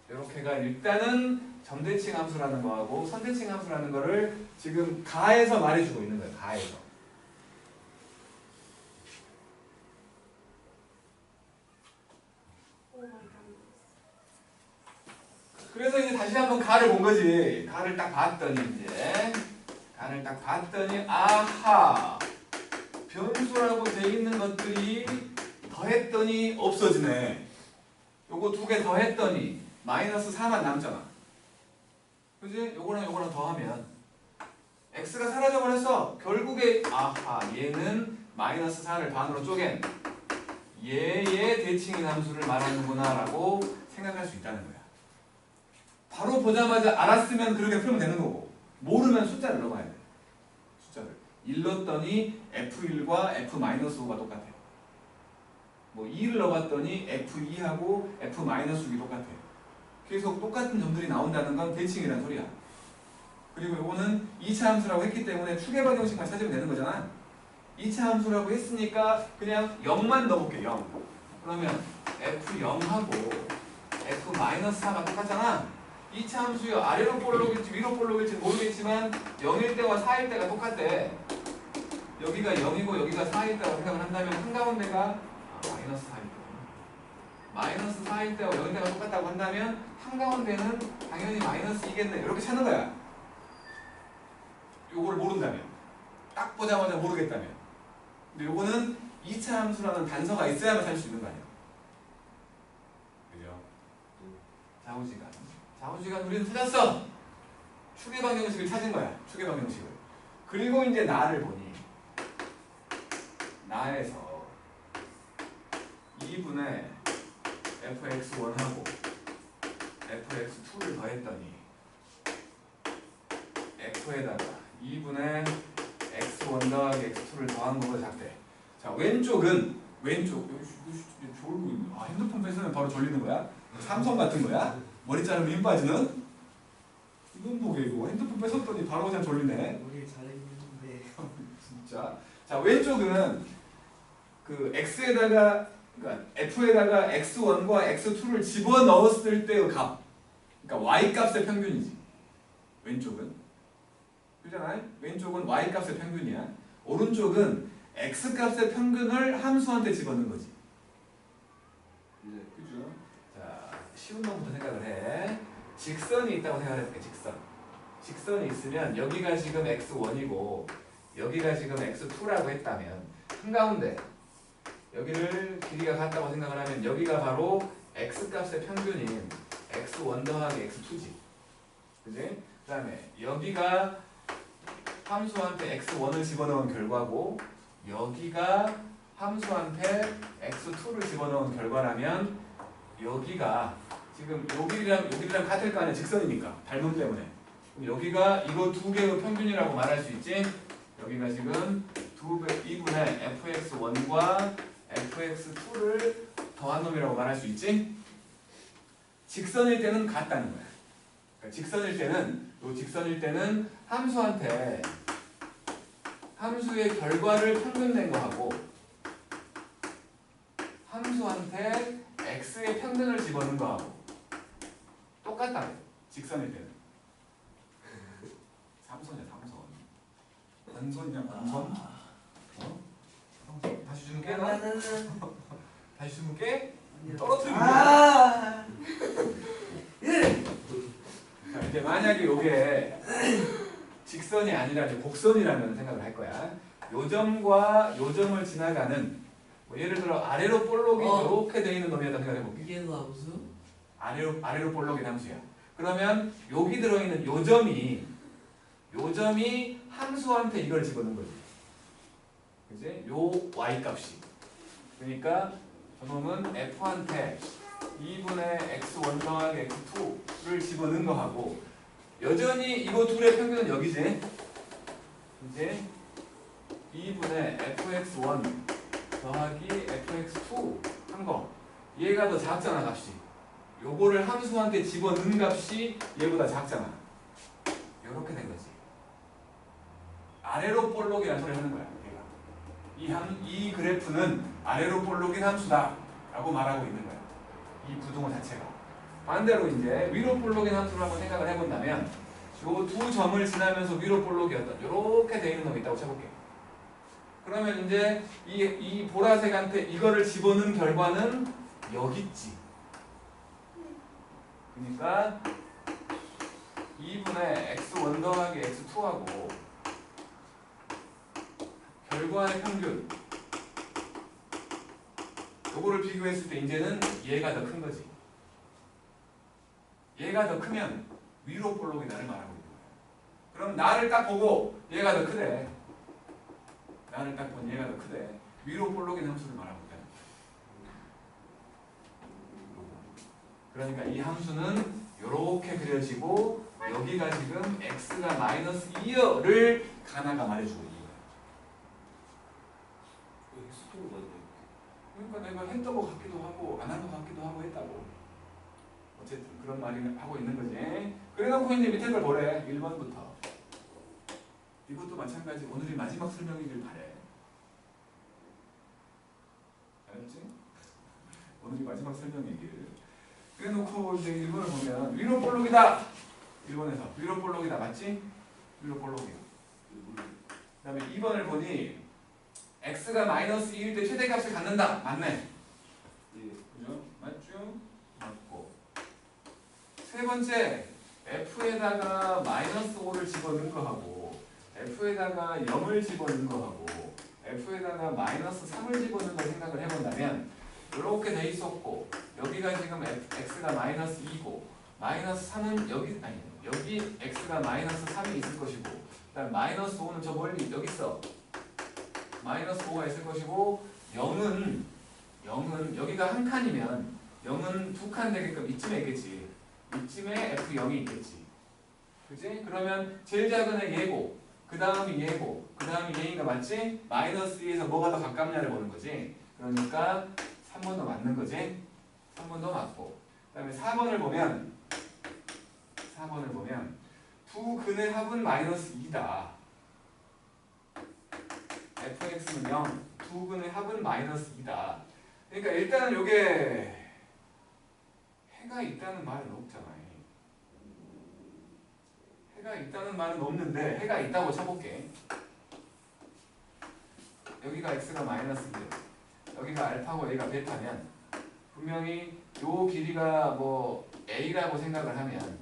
이렇게가 일단은 점대칭 함수라는 거하고 선대칭 함수라는 거를 지금 가해서 말해주고 있는 거예요. 가해서. 그래서 이제 다시 한번 가를 본 거지. 가를 딱 봤더니 아하 변수라고 돼 있는 것들이 더했더니 없어지네. 요거 두 개 더했더니 마이너스 4만 남잖아. 그지? 요거랑 더하면 x가 사라져 버렸어. 결국에 아하 얘는 마이너스 4를 반으로 쪼갠 얘의 대칭인 함수를 말하는구나 라고 생각할 수 있다는 거야. 바로 보자마자 알았으면 그렇게 풀면 되는 거고 모르면 숫자를 넣어야 돼. 숫자를. 1 넣었더니 F1과 F-5가 똑같아요. 뭐 2를 넣어봤더니 F2하고 F-6이 똑같아요. 계속 똑같은 점들이 나온다는 건 대칭이라는 소리야. 그리고 이거는 2차 함수라고 했기 때문에 추계 방정식만 찾으면 되는 거잖아. 2차 함수라고 했으니까 그냥 0만 넣어볼게. 0. 그러면 F0하고 F-4가 똑같잖아. 2차 함수요. 아래로 볼록일지 위로 볼록일지 모르겠지만 0일 때와 4일 때가 똑같대. 여기가 0이고 여기가 4일 때라고 생각을 한다면 한가운데가 마이너스 4일 때. 마이너스 4일 때와 0일 때가 똑같다고 한다면 한가운데는 당연히 마이너스 2겠네. 이렇게 찾는 거야. 요거를 모른다면. 딱 보자마자 모르겠다면. 근데 요거는 2차 함수라는 단서가 있어야만 찾을 수 있는 거 아니야. 그죠? 좌우지간. 좌우지간 우리는 찾았어. 추계 방정식을 찾은 거야. 추계 방정식을. 그리고 이제 나를 보니 나에서 2분의 fx1하고 fx2를 더했더니 f에다가 2분의 x1 더하기 x2를 더한 거보다 작대. 자, 왼쪽 졸고 있네. 아, 핸드폰 뺏으면 바로 졸리는 거야? 삼성 같은 거야? 머리 자르면 힘 빠지는? 이건 뭐게 이거? 핸드폰 뺏었더니 바로 그냥 졸리네. 우리 잘했는데. 진짜. 자, 왼쪽은 그 x에다가 그러니까 f에다가 x1과 x2를 집어넣었을 때의 값. 그러니까 y 값의 평균이지. 왼쪽은. 그잖아요? 왼쪽은 y 값의 평균이야. 오른쪽은 x 값의 평균을 함수한테 집어넣은 거지. 네. 그죠? 자, 쉬운 놈부터 생각을 해. 직선이 있다고 생각해볼게. 직선이 있으면 여기가 지금 x1이고 여기가 지금 x2라고 했다면 한가운데 여기를 길이가 같다고 생각을 하면 여기가 바로 x값의 평균인 x1 더하기 x2지. 그지? 그 다음에 여기가 함수한테 x1을 집어넣은 결과고 여기가 함수한테 x2를 집어넣은 결과라면 여기가 지금 여기랑 같을 거 아니야. 직선이니까. 닮음 때문에. 그럼 여기가 이거 두 개의 평균이라고 말할 수 있지. 여기가 지금 2분의 fx1과 fx2를 더한 놈이라고 말할 수 있지. 직선일 때는 같다는 거야. 그러니까 직선일 때는 함수한테 함수의 결과를 평균 낸 거하고 함수한테 x의 평균을 집어넣은 거하고 똑같다. 직선일 때는. 삼선이야, 삼선. 단선이냐, 단선? 어? 다시 주는 게 나? 다시 주는 게? 떨어뜨리는 게? 자, 이제 만약에 요게 직선이 아니라 이제 곡선이라는 생각을 할 거야. 요 점과 요 점을 지나가는 뭐 예를 들어 아래로 볼록이 이렇게 돼 있는 놈이었다 생각해 볼게. 이게 함수? 아래로 볼록이 함수야. 그러면 여기 들어 있는 요 점이 함수한테 이걸 집어넣은 거지. 그지? 요 y 값이. 그러니까 저놈은 f한테 2분의 x1 더하기 x2를 집어넣은 거하고 여전히 이거 둘의 평균은 여기지. 이제 2분의 fx1 더하기 fx2 한 거. 얘가 더 작잖아, 값이. 요거를 함수한테 집어넣은 값이 얘보다 작잖아. 요렇게 된 거지. 아래로 볼록이라는 소리 하는 거야, 얘가. 이 그래프는 아래로 볼록인 함수다 라고 말하고 있는 거야. 이 구동호 자체가. 반대로 이제 위로 볼록인 함수를 한번 생각을 해본다면 요 두 점을 지나면서 위로 볼록이었던 요렇게 돼 있는 놈이 있다고 쳐볼게. 그러면 이제 이 보라색한테 이거를 집어넣은 결과는 여기 있지. 그러니까 2분의 x1 더하기 x2하고 결과의 평균 요거를 비교했을 때 이제는 얘가 더 큰 거지. 얘가 더 크면 위로 볼록이 나를 말하고 있는 거야. 그럼 나를 딱 보고 얘가 더 크대. 나를 딱 보니 얘가 더 크대. 위로 볼록인 함수를 말하고 있다. 그러니까 이 함수는 이렇게 그려지고 여기가 지금 x가 마이너스 2를 가나가 말해주고 있는 거야. 속도로 맞네. 그러니까 내가 했던 것 같기도 하고 안 한 것 같기도 하고 했다고. 어쨌든 그런 말을 하고 있는 거지. 그래놓고 이제 밑에 걸 보래. 1번부터. 이것도 마찬가지. 오늘이 마지막 설명이길 바래. 알았지? 오늘이 마지막 설명이길. 그래놓고 이제 1번을 보면 위로 볼록이다. 1번에서 위로 볼록이다. 맞지? 위로 볼록이야. 그 다음에 2번을 보니 x가 마이너스 2일 때 최대값을 갖는다. 맞네. 예. 그죠? 맞죠? 맞고. 세 번째, f에다가 마이너스 5를 집어넣은 거하고 f에다가 0을 집어넣은 거하고 f에다가 마이너스 3을 집어넣은 거 생각을 해본다면 이렇게 돼 있었고 여기가 지금 x가 마이너스 2고 마이너스 3은 여기 x가 마이너스 3이 있을 것이고 그다음 마이너스 5는 저 멀리 여기 있어. 마이너스 5가 있을 것이고 0은 여기가 한 칸이면 0은 두 칸 되게끔 이쯤에 있겠지. 이쯤에 F0이 있겠지. 그지? 그러면 제일 작은 애 얘고 그 다음이 얘고 그 다음이 얘인가 맞지? 마이너스 2에서 뭐가 더 가깝냐를 보는 거지. 그러니까 3번도 맞는 거지. 3번도 맞고 그 다음에 4번을 보면 두 근의 합은 마이너스 2다. fx는 0, 두 근의 합은 마이너스 2다. 그러니까 일단은 요게 해가 있다는 말은 없잖아요. 해가 있다는 말은 없는데 해가 있다고 쳐볼게. 여기가 x가 마이너스 2, 여기가 알파고 a가 베타면 분명히 요 길이가 뭐 a라고 생각을 하면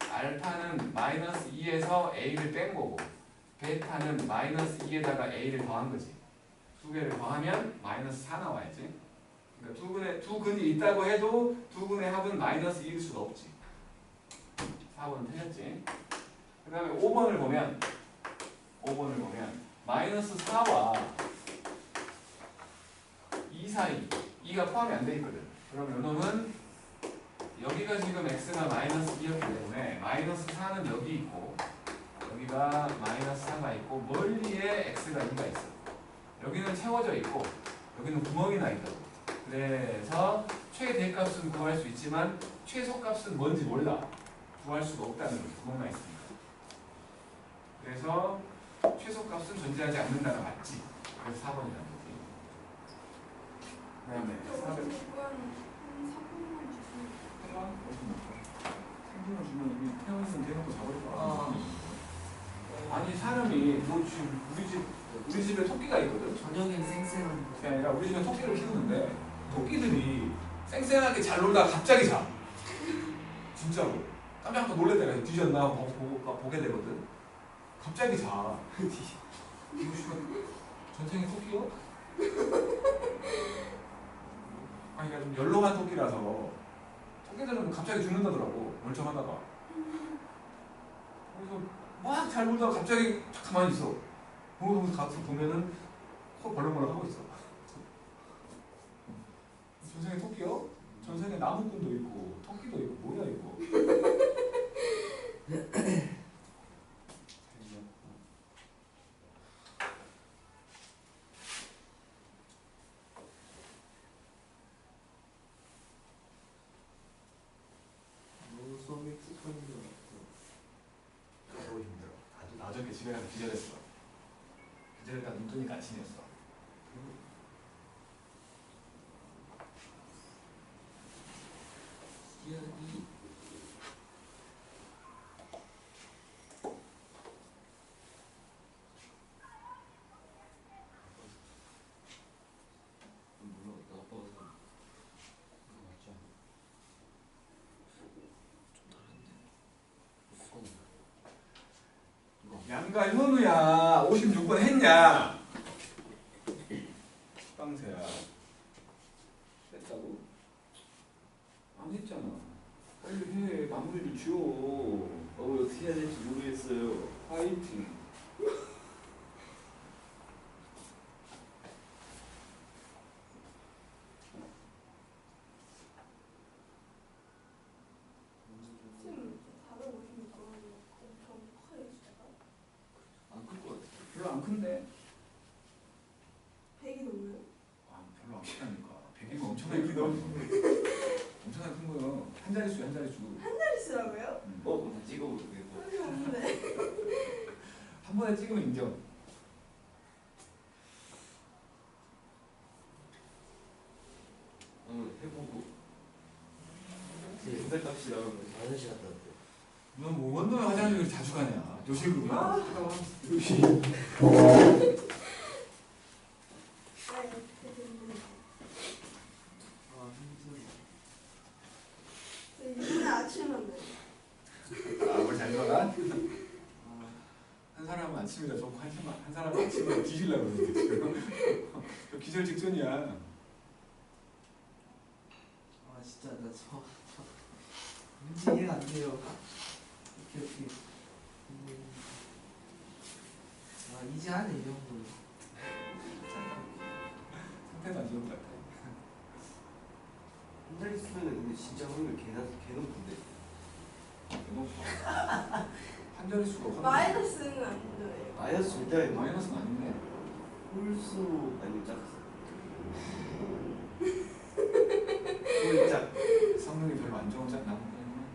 알파는 마이너스 2에서 a를 뺀 거고 베타는 마이너스 2에다가 a를 더한 거지. 두 개를 더하면 마이너스 4 나와야지. 그러니까 두 근이 있다고 해도 두 근의 합은 마이너스 2일 수가 없지. 4번은 틀렸지. 그 다음에 5번을 보면 마이너스 4와 2 사이 2가 포함이 안 돼 있거든. 그럼 요놈은 여기가 지금 x가 마이너스 2였기 때문에 마이너스 4는 여기 있고 여기가 마이너스 4가 있고 멀리에 x가 2가 있어. 여기는 채워져 있고 여기는 구멍이 나 있다고. 그래서 최대값은 구할 수 있지만 최소값은 뭔지 몰라. 구할 수가 없다는 거지. 구멍 나 있으니까. 그래서 최소값은 존재하지 않는다가 맞지. 그래서 4번이라는 거지. 그 다음에 4번. 생선을 주면 이미 태어났으면 대놓고 잡아줄 거야. 아니 사람이 뭐 지금 우리 집에 토끼가 있거든. 저녁엔 쌩쌩한 그게 아니라 우리 집에 토끼를 키우는데 토끼들이 쌩쌩하게 잘 놀다가 갑자기 자. 진짜로. 깜짝 놀랬다가 뒤졌나 보게 되거든. 갑자기 자. 이거 씨발 전생에 토끼요? 아니 그러니까 좀 연로한 토끼라서 토끼들은 갑자기 죽는다더라고. 멀쩡하다가. 그래서 막 잘 놀다가 갑자기 가만히 있어. 보면서 가서 보면은 코 벌렁벌렁 하고 있어. 전생에 토끼요? 전생에 나무꾼도 있고 토끼도 있고 뭐야 이거? 너무 수업이 익숙한 것 같아. 너무 힘들어. 나중에 집에 가서 기절했어. 기절했다 눈 뜨니까 아침이었어. 기억이 몰라, 나 아빠가 맞죠? 양가 현우야 56번 했냐? 빵새야 했다고? 안 했잖아. 빨리 해. 마무리를 지어. 어떻게 해야 될지 모르겠어요. 파이팅. 지금 456원 엄청 커요 숫자가? 안 클 것 같아. 별로 안 큰데. 100이 넘어요? 너무 엄청나게 큰 거요. 한 자릿수 한 자릿수. 헷갈리시라고요? 나 찍어볼게. 소리 없는데. 한 번에 찍으면 인정. 해보고. 옛날 값이 나오면 화장실 갔다 왔대. 너뭐 원동에 화장실 자주 가냐? 요식으로. 아. 요식. 이번에 아침에 만나요. 뭘 잘 봐라. 한 사람은 아침이라 좋고 한 사람은 아침이라 뒤질라고 그러는데 지금. 저 기절 직전이야. 아 진짜 나저 문제 이해가 안 돼요. 이렇게 아 이제 하네 이 정도는. 상태도 안 좋은 것 같아. 한 자리 쓰면은 근데 진짜 확률 개 높은데. 한 자릿수가 확률- 마이너스는 아닌데. 마이너스 절대 아니고 마이너스는 아닌데. 홀수 아니면 짝수. 홀짝. 성능이 별로 안 좋은 짝 나온 거구나.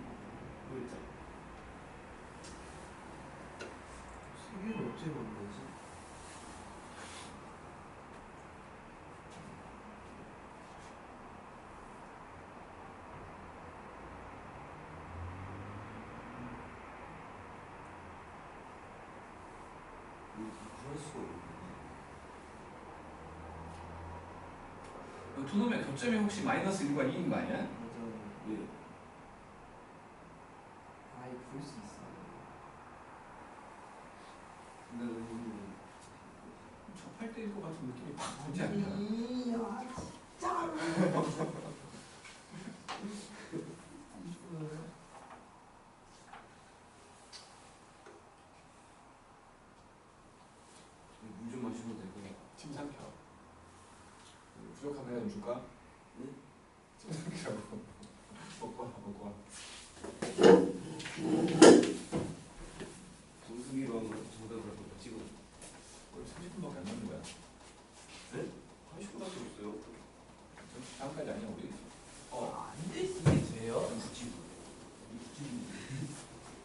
홀짝. 세 개를 어떻게 만들지? 구할 수가 없네. 두 놈의 교점이 혹시 마이너스 1과 2인 거 아니야? 맞아요. 예. 아이 볼 수 있어. 근데 너무 접할 때일 것 같은 느낌이 팍 오지 않나? 이야 진짜. 물 좀 마시면 되고. 침 삼켜. 부족하면 내가 좀 줄까? 네? 침 삼키라고. 먹고 와, 먹고 와. 동수기로 한번 정답을 한번 찍어. 우리 30분밖에 안 남는 거야. 네? 30분밖에 없어요. 다음까지 아니야 우리? 안돼 이게 돼요? 굳이.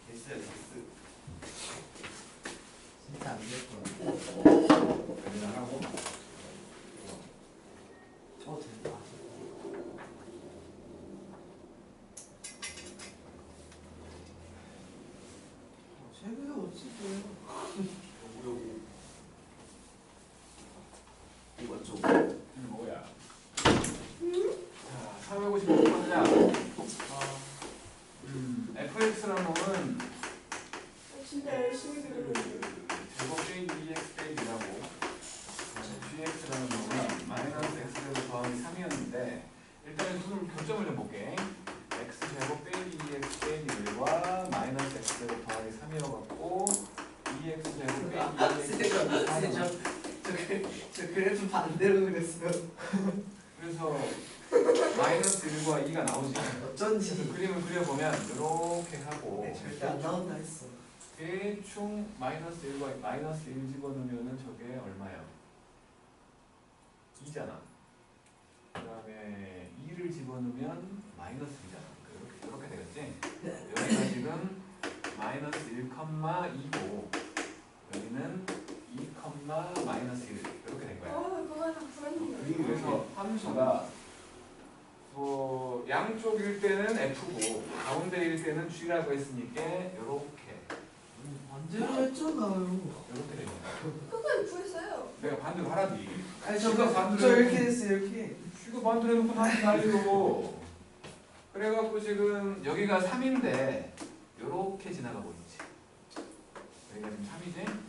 개스야 개스. 진짜 안 될 거야. 그냥 하고. 저 된다. 책을 어찌 돼요? 요거. 이거 맞죠? 뭐야? 자, 456번이야. fx라는 놈은 진짜 열심히 그리는데. 제곱 빼기 2x 빼기 2라고. gx라는 놈은 마이너스 x제곱 더하기 3이었는데 일단은 둘 교점을 좀 볼게. x제곱 빼기 2x 빼기 1과 마이너스 x제곱 더하기 3이어갖고 2x제곱 빼기 2x 저 그래프 반대로 그랬어요. 그래서 마이너스 1과 2가 나오지. 어쩐지. 그림을 그려보면 이렇게 하고 네, 절대 안 나온다 했어. 대충 마이너스 1과 마이너스 1 집어넣으면 저게 얼마야? 2잖아. 그 다음에 2를 집어넣으면 마이너스 2잖아. 이렇게 되겠지? 여기가 지금 마이너스 1,2고 여기는 2, 마이너스 1 이렇게 된 거야. 그거 다 불안해. 그래서 함수가 뭐 양쪽일 때는 F고 가운데일 때는 G라고 했으니까 이렇게 반대로 했잖아요. 이렇게 되는 거야. 끝까지 구했어요. 내가 반대로 하라디. 아니 G가 반대로 저 이렇게 됐어요 이렇게. G가 반대로 해놓고 나한테 난리고. 그래갖고 지금 여기가 3인데 이렇게 지나가고 있지. 여기가 지금 3이지.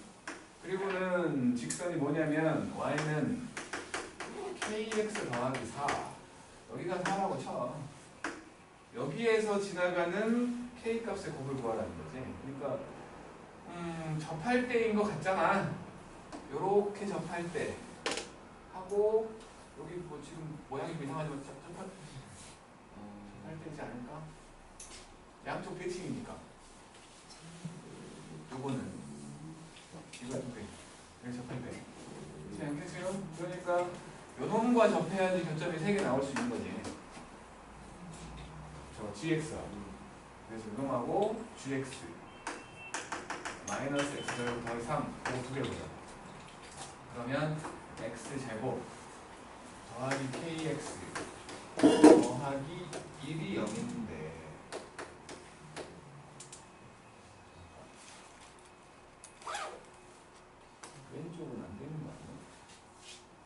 그리고는 직선이 뭐냐면 y는 kx 더하기 4 여기가 4라고 쳐. 여기에서 지나가는 k 값의 곱을 구하라는 거지. 그러니까 접할 때인 것 같잖아. 요렇게 접할 때 하고 여기 뭐 지금 모양이 이상하지만 접할 때이지 않을까? 양쪽 배칭이니까. 요거는 이거 두 개. 여기 접할 때. 그렇지 않겠어요? 그러니까 요놈과 접해야지 교점이 3개 나올 수 있는 거지. gx. 그래서 이놈하고 gx 마이너스 x 제곱 더하기 3 그거 두 개 보자. 그러면 x 제곱 더하기 kx 더하기 1이 0인데 왼쪽은 안 되는 거 아니야?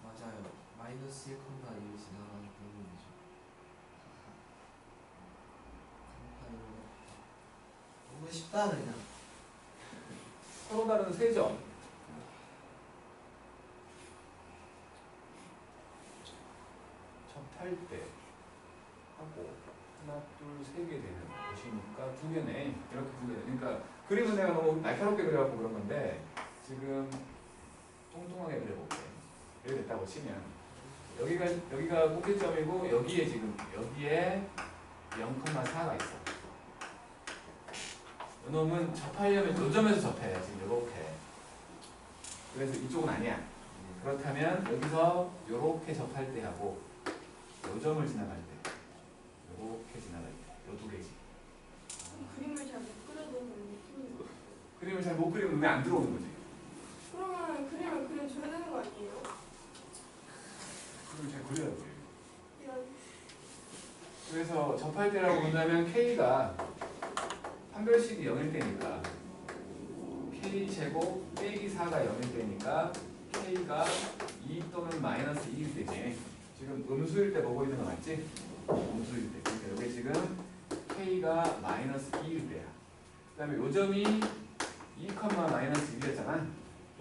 맞아요. 마이너스 1, 1 지나가는 부분이죠. 너무 쉽다 그냥. 서로 다른 세 점. 접할 때 하고 하나, 둘, 세 개 되는 것이니까 두 개네. 이렇게 두 개. 그러니까 그림은 내가 너무 날카롭게 그려갖고 그런 건데 지금 뚱뚱하게 그려볼게. 이렇게 됐다고 치면 여기가 꼭지점이고 여기에 지금 여기에 0,4가 있어. 이놈은 접하려면 요점에서 접해. 지금 요렇게. 그래서 이쪽은 아니야. 그렇다면 여기서 요렇게 접할 때 하고 요점을 지나갈 때 요렇게 지나갈 때 요 두 개지. 그림을 잘 못 그려도 느낌이. 그림을 잘 못 그리면 눈에 안 들어오는 거지. 그러면 그림을 그려줘야 되는 거 아니에요? 그림을 잘 그려야 돼. 이런. 그래서 접할 때라고 본다면 K가 판별식이 0일 때니까 K제곱 빼기 4가 0일 때니까 K가 2 또는 마이너스 2일 때지. 지금 음수일 때 보고 있는 거 맞지? 음수일 때. 그러니까 여기 지금 K가 마이너스 2일 때야. 그 다음에 요점이 2, 마이너스 1이었잖아.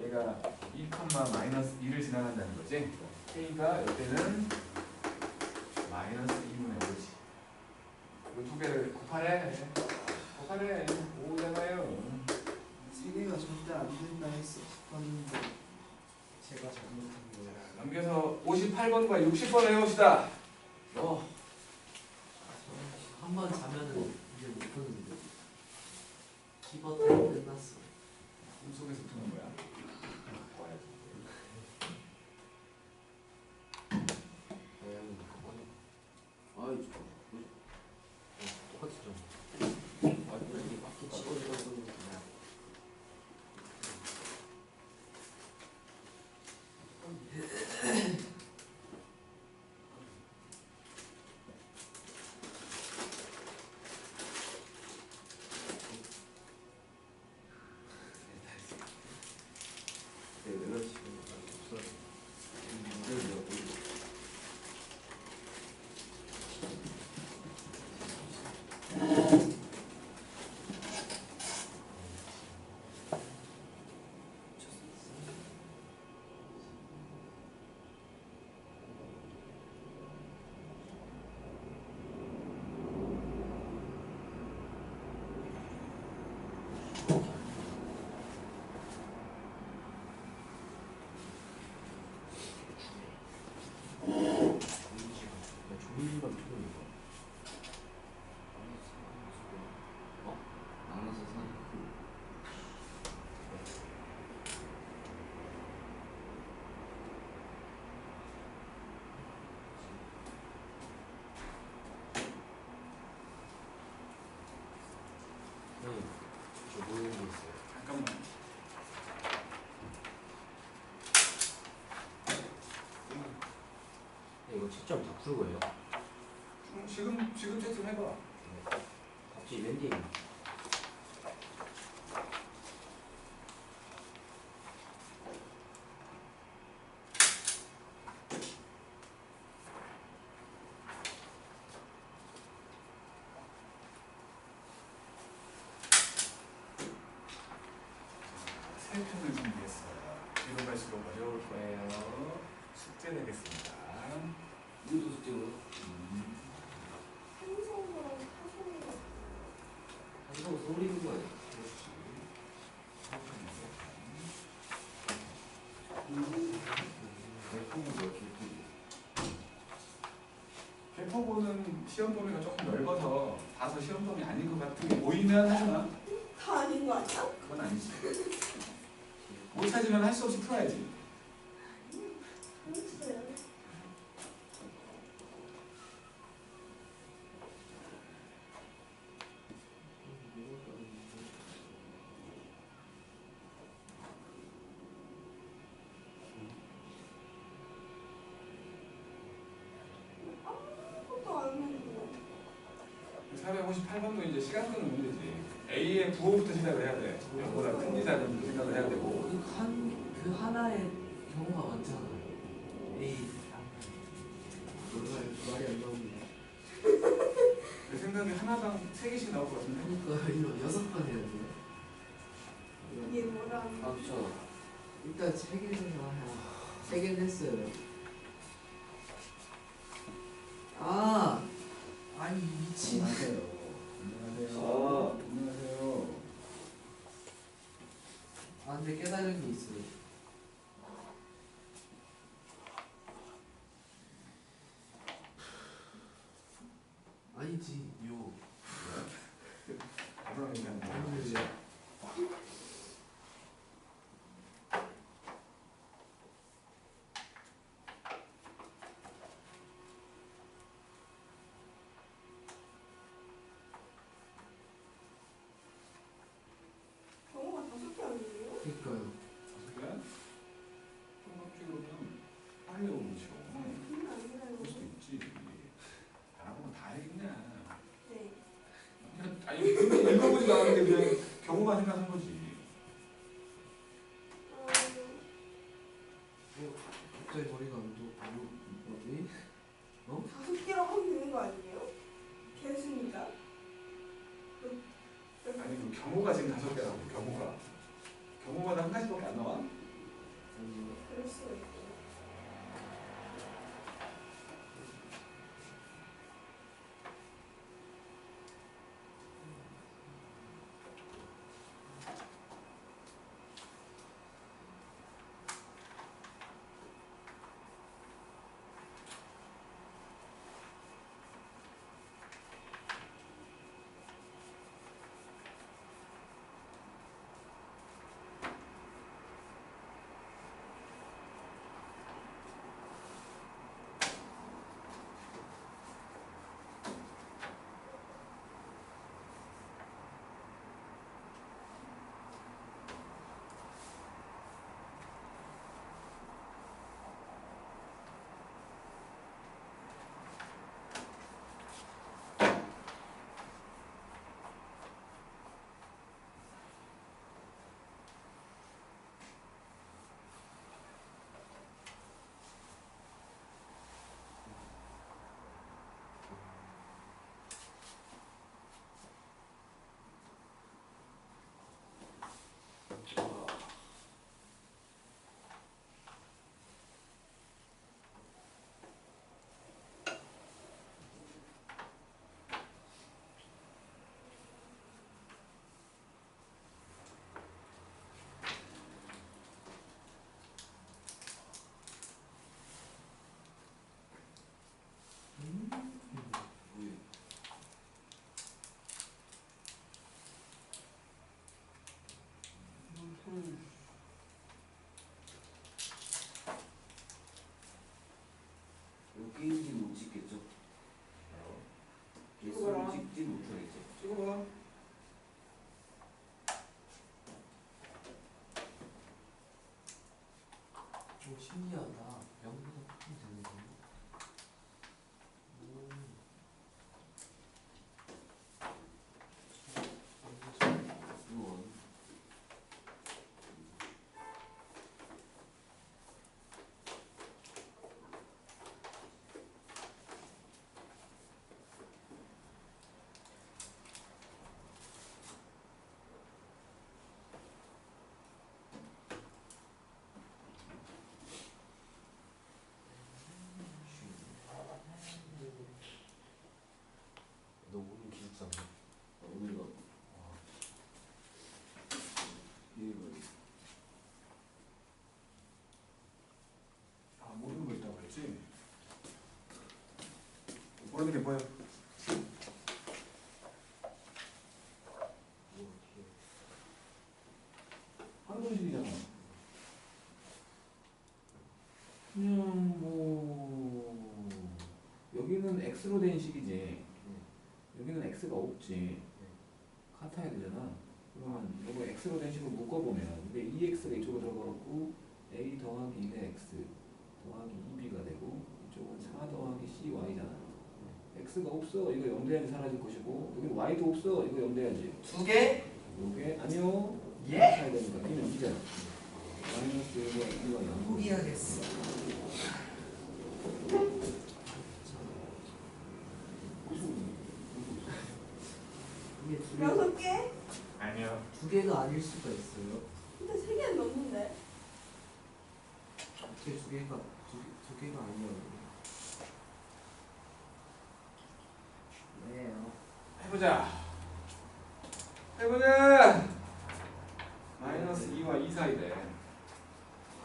얘가 2, 마이너스 2를 지나간다는 거지. K가 이때는 마이너스 2분의 5지. 이 두 개를 곱하래. 곱하래. 5잖아요. 찌개가 절대 안 된다 했었는데 제가 잘못한 거예요. 넘겨서 58번과 60번을 해봅시다. 한 번 자면은 이제 못 푸는데 기버 타임 끝났어. 꿈속에서 푸는 거야. 아이 똑같이 좀. 내가 지금 없어. 조민이랑 표현이 나눠서 사는 저 모르는 게 있어요. 잠깐만. 이거 채점 다 풀 거예요. 지금 채점 해봐. 갑자기 랜딩. 세 편을 준비했어요. 뒤로 갈수록 어려울 거예요. 숙제 내겠습니다. 이것도 숙제로 행성이랑 타성이랑. 한성 서울이는 거 아니야? 개포고는 시험 범위가 조금 넓어서 다소 시험 범위 아닌 것 같은 보이면 하지마. 다 아닌 거 아니야? 그건 아니지. 못 찾으면 할 수 없이 풀어야지. 모르겠어요. 458번도 이제 시간 끄는 문제지. A의 부호부터 시작을 해야 돼. 영보다 큰 기사를 생각을 해야 되고. 그 하나의 경우가 많잖아요. A 말이 안 나옵니다. 내 생각에 하나당 3개씩 나올 것 같은데. 그러니까 이거 6번 해야 돼요. 이게 뭐라 아 그쵸. 일단 3개는 나와요. 3개는 했어요. 아니 미친. 안녕하세요. 안녕하세요. 근데 깨달은 게 있어요. 아니지 요. 그런 얘기하는 거야. 아니지. 경우가 5개 아니에요? 그러니까요. 그래? 종합적으로는 빨리 오는 죠 그건 아니라요. 그럴 수도 있지. 나하고는 다 알겠냐. 네. 아니 근데 읽어보지도 않았는데 그냥 경우만 생각한 거지. 갑자기 머리가 안 뭐지? 5개라고 하면 되는 거 아니에요? 개수니까. 아니 그 경우가 지금 5개라고. 경우마다 한 가지밖에 안 나와? 그럴 수가 있고. 게임기 못 찍겠죠? 찍어봐라. 개수를 찍지 못하겠죠? 찍어봐. 오 신기하다. 명보다 크게 되는데. 우원. 너 오늘 기숙사인가? 오늘가 아 모르는 거 있다고 그랬지? 모르는 게 뭐야? 항공식이잖아. 그냥 뭐 여기는 x로 된 식이지. 여기는 x가 없지. 같아야 되잖아. 그러면 이거 x로 된 식을 묶어보면 근데 2x가 이쪽으로 들어가고 a 더하기 1의 x 더하기 2b가 되고 이쪽은 4 더하기 cy잖아. x가 없어. 이거 0 돼야지 사라질 것이고 여기 y도 없어. 이거 0 돼야지. 두 개? 요게 아니요. 예? 사야 되니까 b는 2잖아. 마이너스 1과 2가 0. 포기하겠어. 이게 여섯 개? 아니요. 두 개가 아닐 수가 있어요. 근데 세 개는 넘는데. 어떻게 두 개가 아니야? 왜요? 해보자. 마이너스 2와 2 사이래.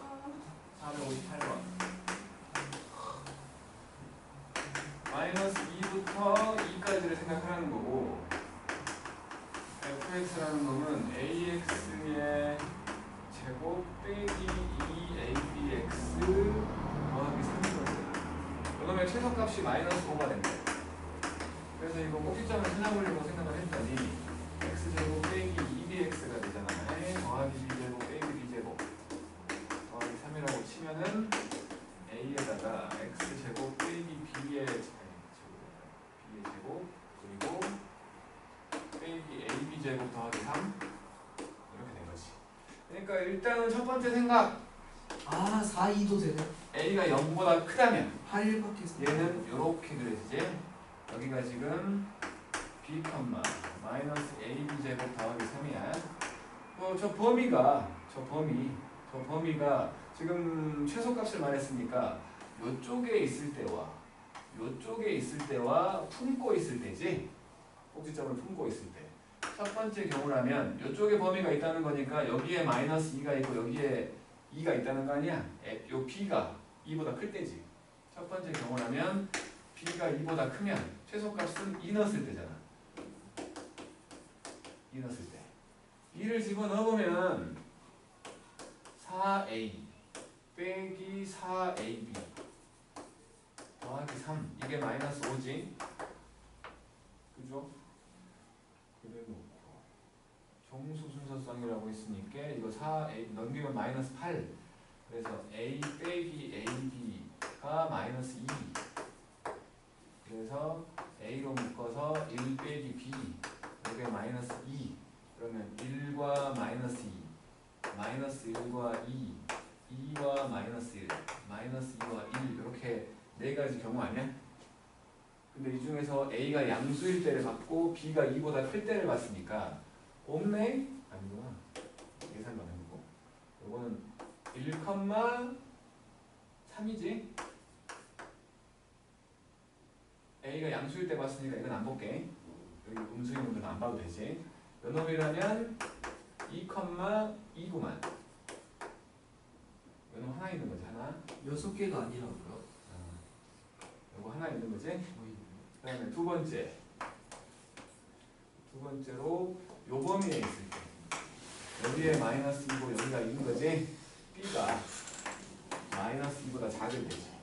아, 458번. 마이너스 2부터 2까지를 생각하는 거고 fx라는 놈은 ax의 제곱 빼기 2abx 더하기 3이거든. 그러면 최소값이 마이너스 5가 된대. 그래서 이거 꼭지점을 찾아보려고 생각을 했더니 x제곱 빼기 2bx가 되잖아. 더하기 b제곱 빼기 b제곱 더하기 3이라고 치면은 a에다가 x제곱 빼기 b의 제곱 그리고 빼기 ab제곱 더하기 3 이렇게 된 거지. 그러니까 일단은 첫 번째 생각 아, 4, 2도 되네. a가 0보다 크다면 8밖에 얘는 이렇게 그려지지. 여기가 지금 b, 마이너스 ab 제곱 더하기 3이야. 저 범위가 지금 최소값을 말했으니까 요쪽에 있을 때와 요쪽에 있을 때와 품고 있을 때지. 꼭지점을 품고 있을 때. 첫 번째 경우라면 요쪽에 범위가 있다는 거니까 여기에 마이너스 2가 있고 여기에 2가 있다는 거 아니야? 요 b가 2보다 클 때지. 첫 번째 경우라면 b가 2보다 크면 최소값은 2 넣었을 때잖아. 2 넣었을 때 2를 집어넣으면 4a 빼기 4ab 더하기 3 이게 마이너스 5지. 그죠? 그래놓고 정수 순서성이라고 했으니까 이거 4a 넘기면 마이너스 8 그래서 a 빼기 ab가 마이너스 2 그래서 a로 묶어서 1 빼기 b 이게 마이너스 2 그러면 1과 마이너스 2 마이너스 1과 2 2와 마이너스 1 마이너스 2와 1 이렇게 네 가지 경우 아니야? 근데 이 중에서 a가 양수일 때를 봤고 b가 2보다 클 때를 봤으니까 없네? 아니구나. 계산만 해보고 요거는 1,3이지? a가 양수일 때 봤으니까 이건 안 볼게. 여기 음수인 놈들은 안 봐도 되지. 요 놈이라면 2,2구만. 요 놈 하나 있는 거지 하나. 6개가 아니라고요? 요거 하나 있는 거지. 거의. 그 다음에 두 번째로 요 범위에 있을 때 여기에 마이너스 2고 여기가 2인 거지. b가 마이너스 2보다 작을 때지.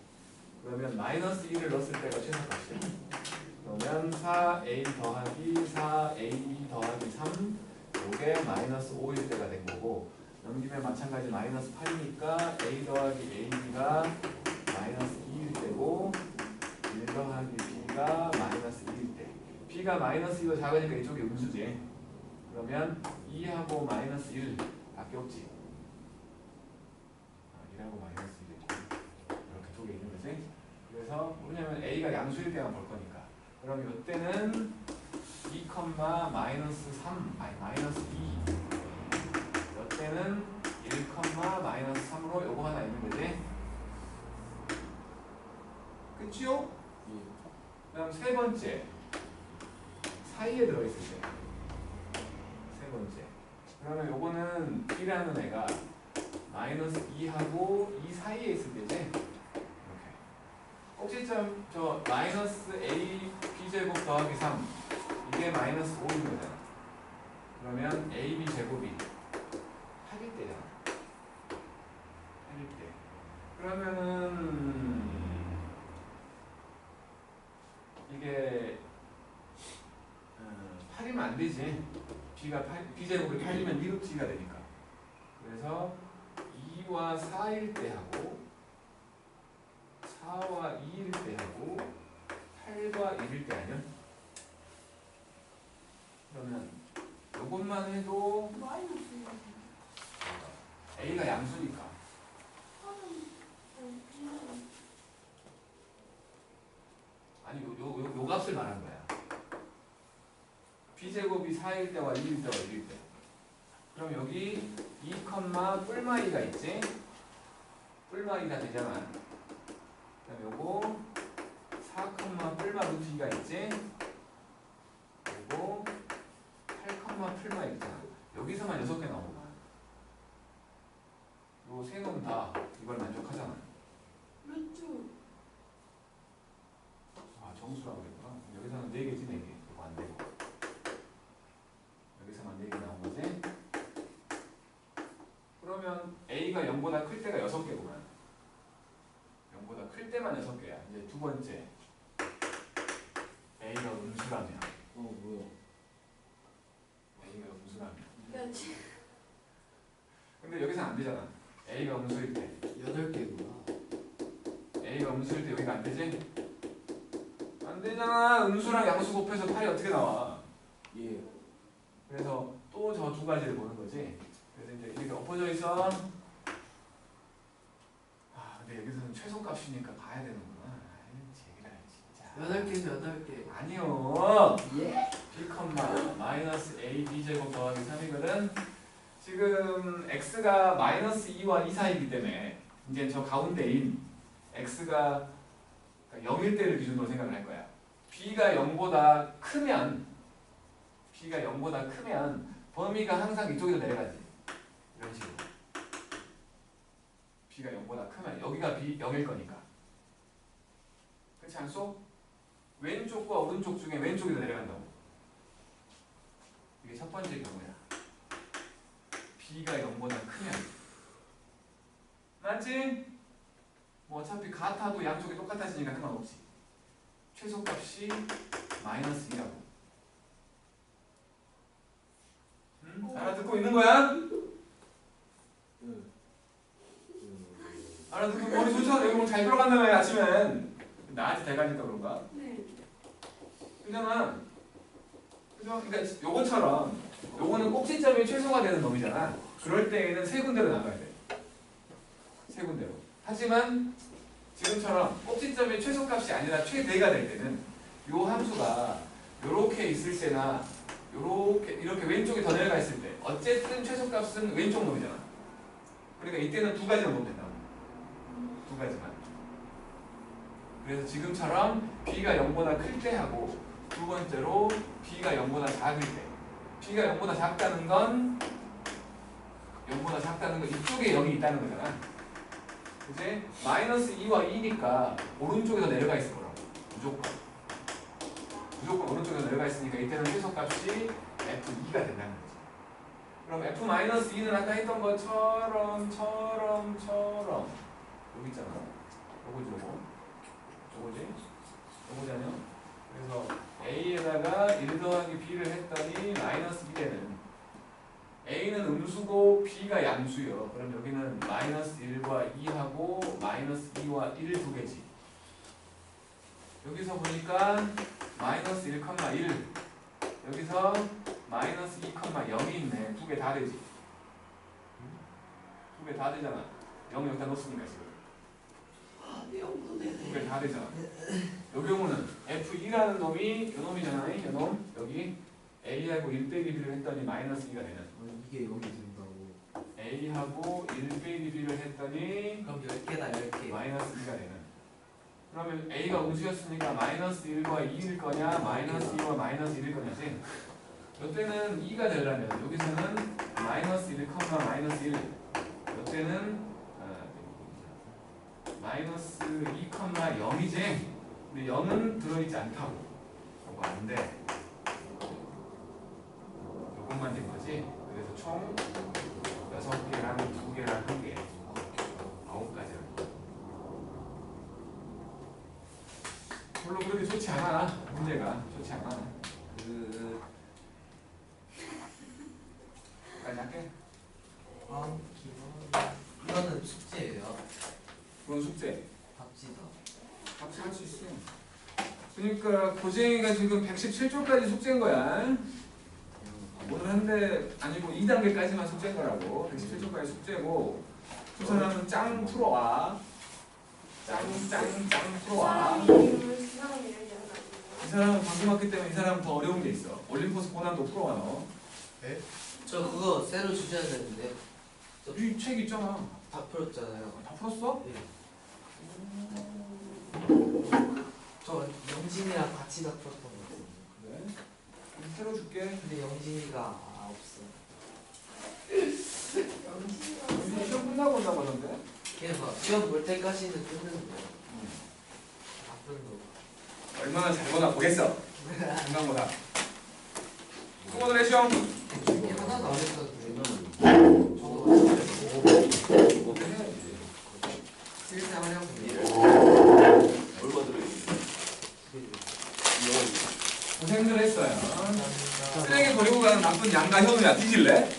그러면 마이너스 2를 넣었을 때가 최소값이야. 그러면 4a 더하기 4ab 더하기 3 요게 마이너스 5일 때가 된 거고 넘기면 마찬가지 마이너스 8이니까 a 더하기 ab가 마이너스 2일 때고 1 더하기 b가 마이너스 2일 때 b가 마이너스 2가 작으니까 이쪽이 음수지. 그러면 2하고 마이너스 1 밖에 없지. 1하고 마이너스 1 있고 이렇게 두 개 있는 거지. 그래서 뭐냐면 a가 양수일 때만 볼 거니까 그럼 이때는 2, 마이너스 3 아니 마이너스 2 이때는 1, 마이너스 3으로 요거 하나 있는 거지. 그치요? 그 다음 세 번째 사이에 들어있을 때 세 번째 그러면 요거는 b라는 애가 마이너스 2하고 2 사이에 있을 때지. 이렇게 꼭지점 저 마이너스 a b제곱 더하기 3 이게 마이너스 5인 거잖아. 그러면 ab 제곱이 8일 때잖아. 8일 때 그러면은 이게 8이면 안 되지. b제곱이 8이면 2루트 2가 되니까. 그래서 2와 4일 때 하고 4와 2일 때 하고 8과 1과 1일 때 아니야? 그러면 요것만 해도 마이너스 A가 양수니까 아니 요 값을 말한 거야. b제곱이 4일 때와 1일 때와 1일 때. 그럼 여기 2, 뿔마이가 있지? 뿔마이가 되잖아. 그럼 요거 4, 뿔마 루트 2가 있지? 요거 8, 풀마 있잖아. 여기서만 6개 나오는 거야. 요 세 놈 다 이걸 만족하잖아. 루트 아, 정수라고 그랬구나. 여기서는 4개지, 4개. 이거 안 되고. 여기서만 4개 나온 거지? 그러면 A가 0보다 클 때가 6개구만. 0보다 클 때만 6개야. 이제 두 번째. A가 음수라면. 뭐야? A가 음수라면. 그렇지. 근데 여기서는 안 되잖아. A가 음수일 때. 8개구나. A가 음수일 때 여기가 안 되지? 안 되잖아. 음수랑 양수 곱해서 8이 어떻게 나와? 예. 그래서 또 저 두 가지를 보는 거지. 그래서 이제 이렇게 엎어져 있어. 아, 근데 여기서는 최소값이니까 봐야 되는구나. 아유, 제기라 진짜. 8개면 8개. 아니요. 예? b, 마이너스 a b제곱 더하기 3이거든. 지금 x가 마이너스 2와 2 사이이기 때문에 이제 저 가운데인 x가 0일 때를 기준으로 생각을 할 거야. b가 0보다 크면 범위가 항상 이쪽으로 내려가지. 이런 식으로. b가 0보다 크면 여기가 b 0일 거니까. 그렇지 않소? 왼쪽과 오른쪽 중에 왼쪽으로 내려간다고. 이게 첫 번째 경우야. b가 0보다 크면. 맞지? 뭐 어차피 같아도 양쪽이 똑같아지니까 상관없지. 최소값이 마이너스 2라고. 응? 알아듣고 있는 거야? 알아듣고 머리 좋잖아. 여기 잘 들어간다며 아침엔. 나한테 대가니까 그런가? 네. 그잖아. 그죠? 그러니까 요거처럼 요거는 꼭지점이 최소가 되는 놈이잖아. 그럴 때에는 세 군데로 나가야 돼. 세 군데로. 하지만 지금처럼 꼭지점이 최소값이 아니라 최대가 될 때는 요 함수가 요렇게 있을 때나 요렇게 이렇게 왼쪽이 더 내려가 있을 때 어쨌든 최소값은 왼쪽 놈이잖아. 그러니까 이때는 두 가지만 보면 된다. 두 가지만. 그래서 지금처럼 b가 0보다 클 때 하고 두 번째로 b가 0보다 작을 때. b가 0보다 작다는 건 이쪽에 0이 있다는 거잖아. 그치? 마이너스 2와 2니까 오른쪽에서 내려가 있을 거라고. 무조건 오른쪽에서 내려가 있으니까 이때는 최소값이 f2가 된다는 거지. 그럼 f-2는 아까 했던 것처럼 여기 있잖아. 요거잖아요. 그래서 a에다가 1 더하기 b를 했더니 마이너스 2 되는. a는 음수고 b가 양수요. 그럼 여기는 마이너스 1과 2하고 마이너스 2와 1 두 개지. 여기서 보니까 마이너스 1, 1 여기서 마이너스 2, 0이 있네. 두 개 다 되지. 두 개 다 되잖아. 0 여기다 넣었으니까 지금. 두 개 다 되잖아. 요 경우는 F2라는 놈이 요 놈이잖아. 요 놈. 여기 A하고 1 빼기 B를 했더니 마이너스 2가 되는. 이게 0이 된다고. A하고 1 빼기 B를 했더니 그럼 10개다 10개. 마이너스 2가 되는. 그러면 A가 음수였으니까 마이너스 1과 2일 거냐 마이너스 2와 마이너스 1일 거냐지. 이때는 2가 되려면 여기서는 마이너스 1, 마이너스 1 이때는 마이너스 2, 0이지. 근데 0은 들어있지 않다고. 이거 안 돼. 요것만 된 거지. 그래서 총 6개랑 2개랑 1개 9가지를. 별로 그렇게 좋지 않아. 문제가 좋지 않아. 까지 할게. 이거는 숙제예요. 그건 숙제. 답지다. 같이 할 수 있어. 그러니까 고쟁이가 지금 117쪽까지 숙제인 거야. 오늘 한 대 아니고 2단계까지만 숙제인 거라고. 117쪽까지 숙제고 두 사람은 짱 풀어와. 짱 풀어와. 그 사람이 얘기 안 이 사람은 방금 왔기 때문에 이 사람은 더 어려운 게 있어. 올림포스 고난도 풀어와 너. 저 그거 새로 주셔야 되는데 이 책 있잖아. 다 풀었잖아요. 다 풀었어? 네. 저 영진이랑 같이 다 풀었던 거 같아요. 그래. 그럼 새로 줄게. 근데 영진이가 없어. 우리 시험 끝나고 온다고 하던데? 그냥 막 시험 볼 때까지는 끝내는 거예요. 다 푸는 거. 얼마나 잘 보나 보겠어. 중간고사. 오늘의 시험. 이게 하나도 안 했어도 돼요. 저도 이거 해야지. 실생 하려고 얼마 들어있지? 고생들 했어요. 감사합니다. 쓰레기 버리고 가는 나쁜 양가 현우야. 뒤질래?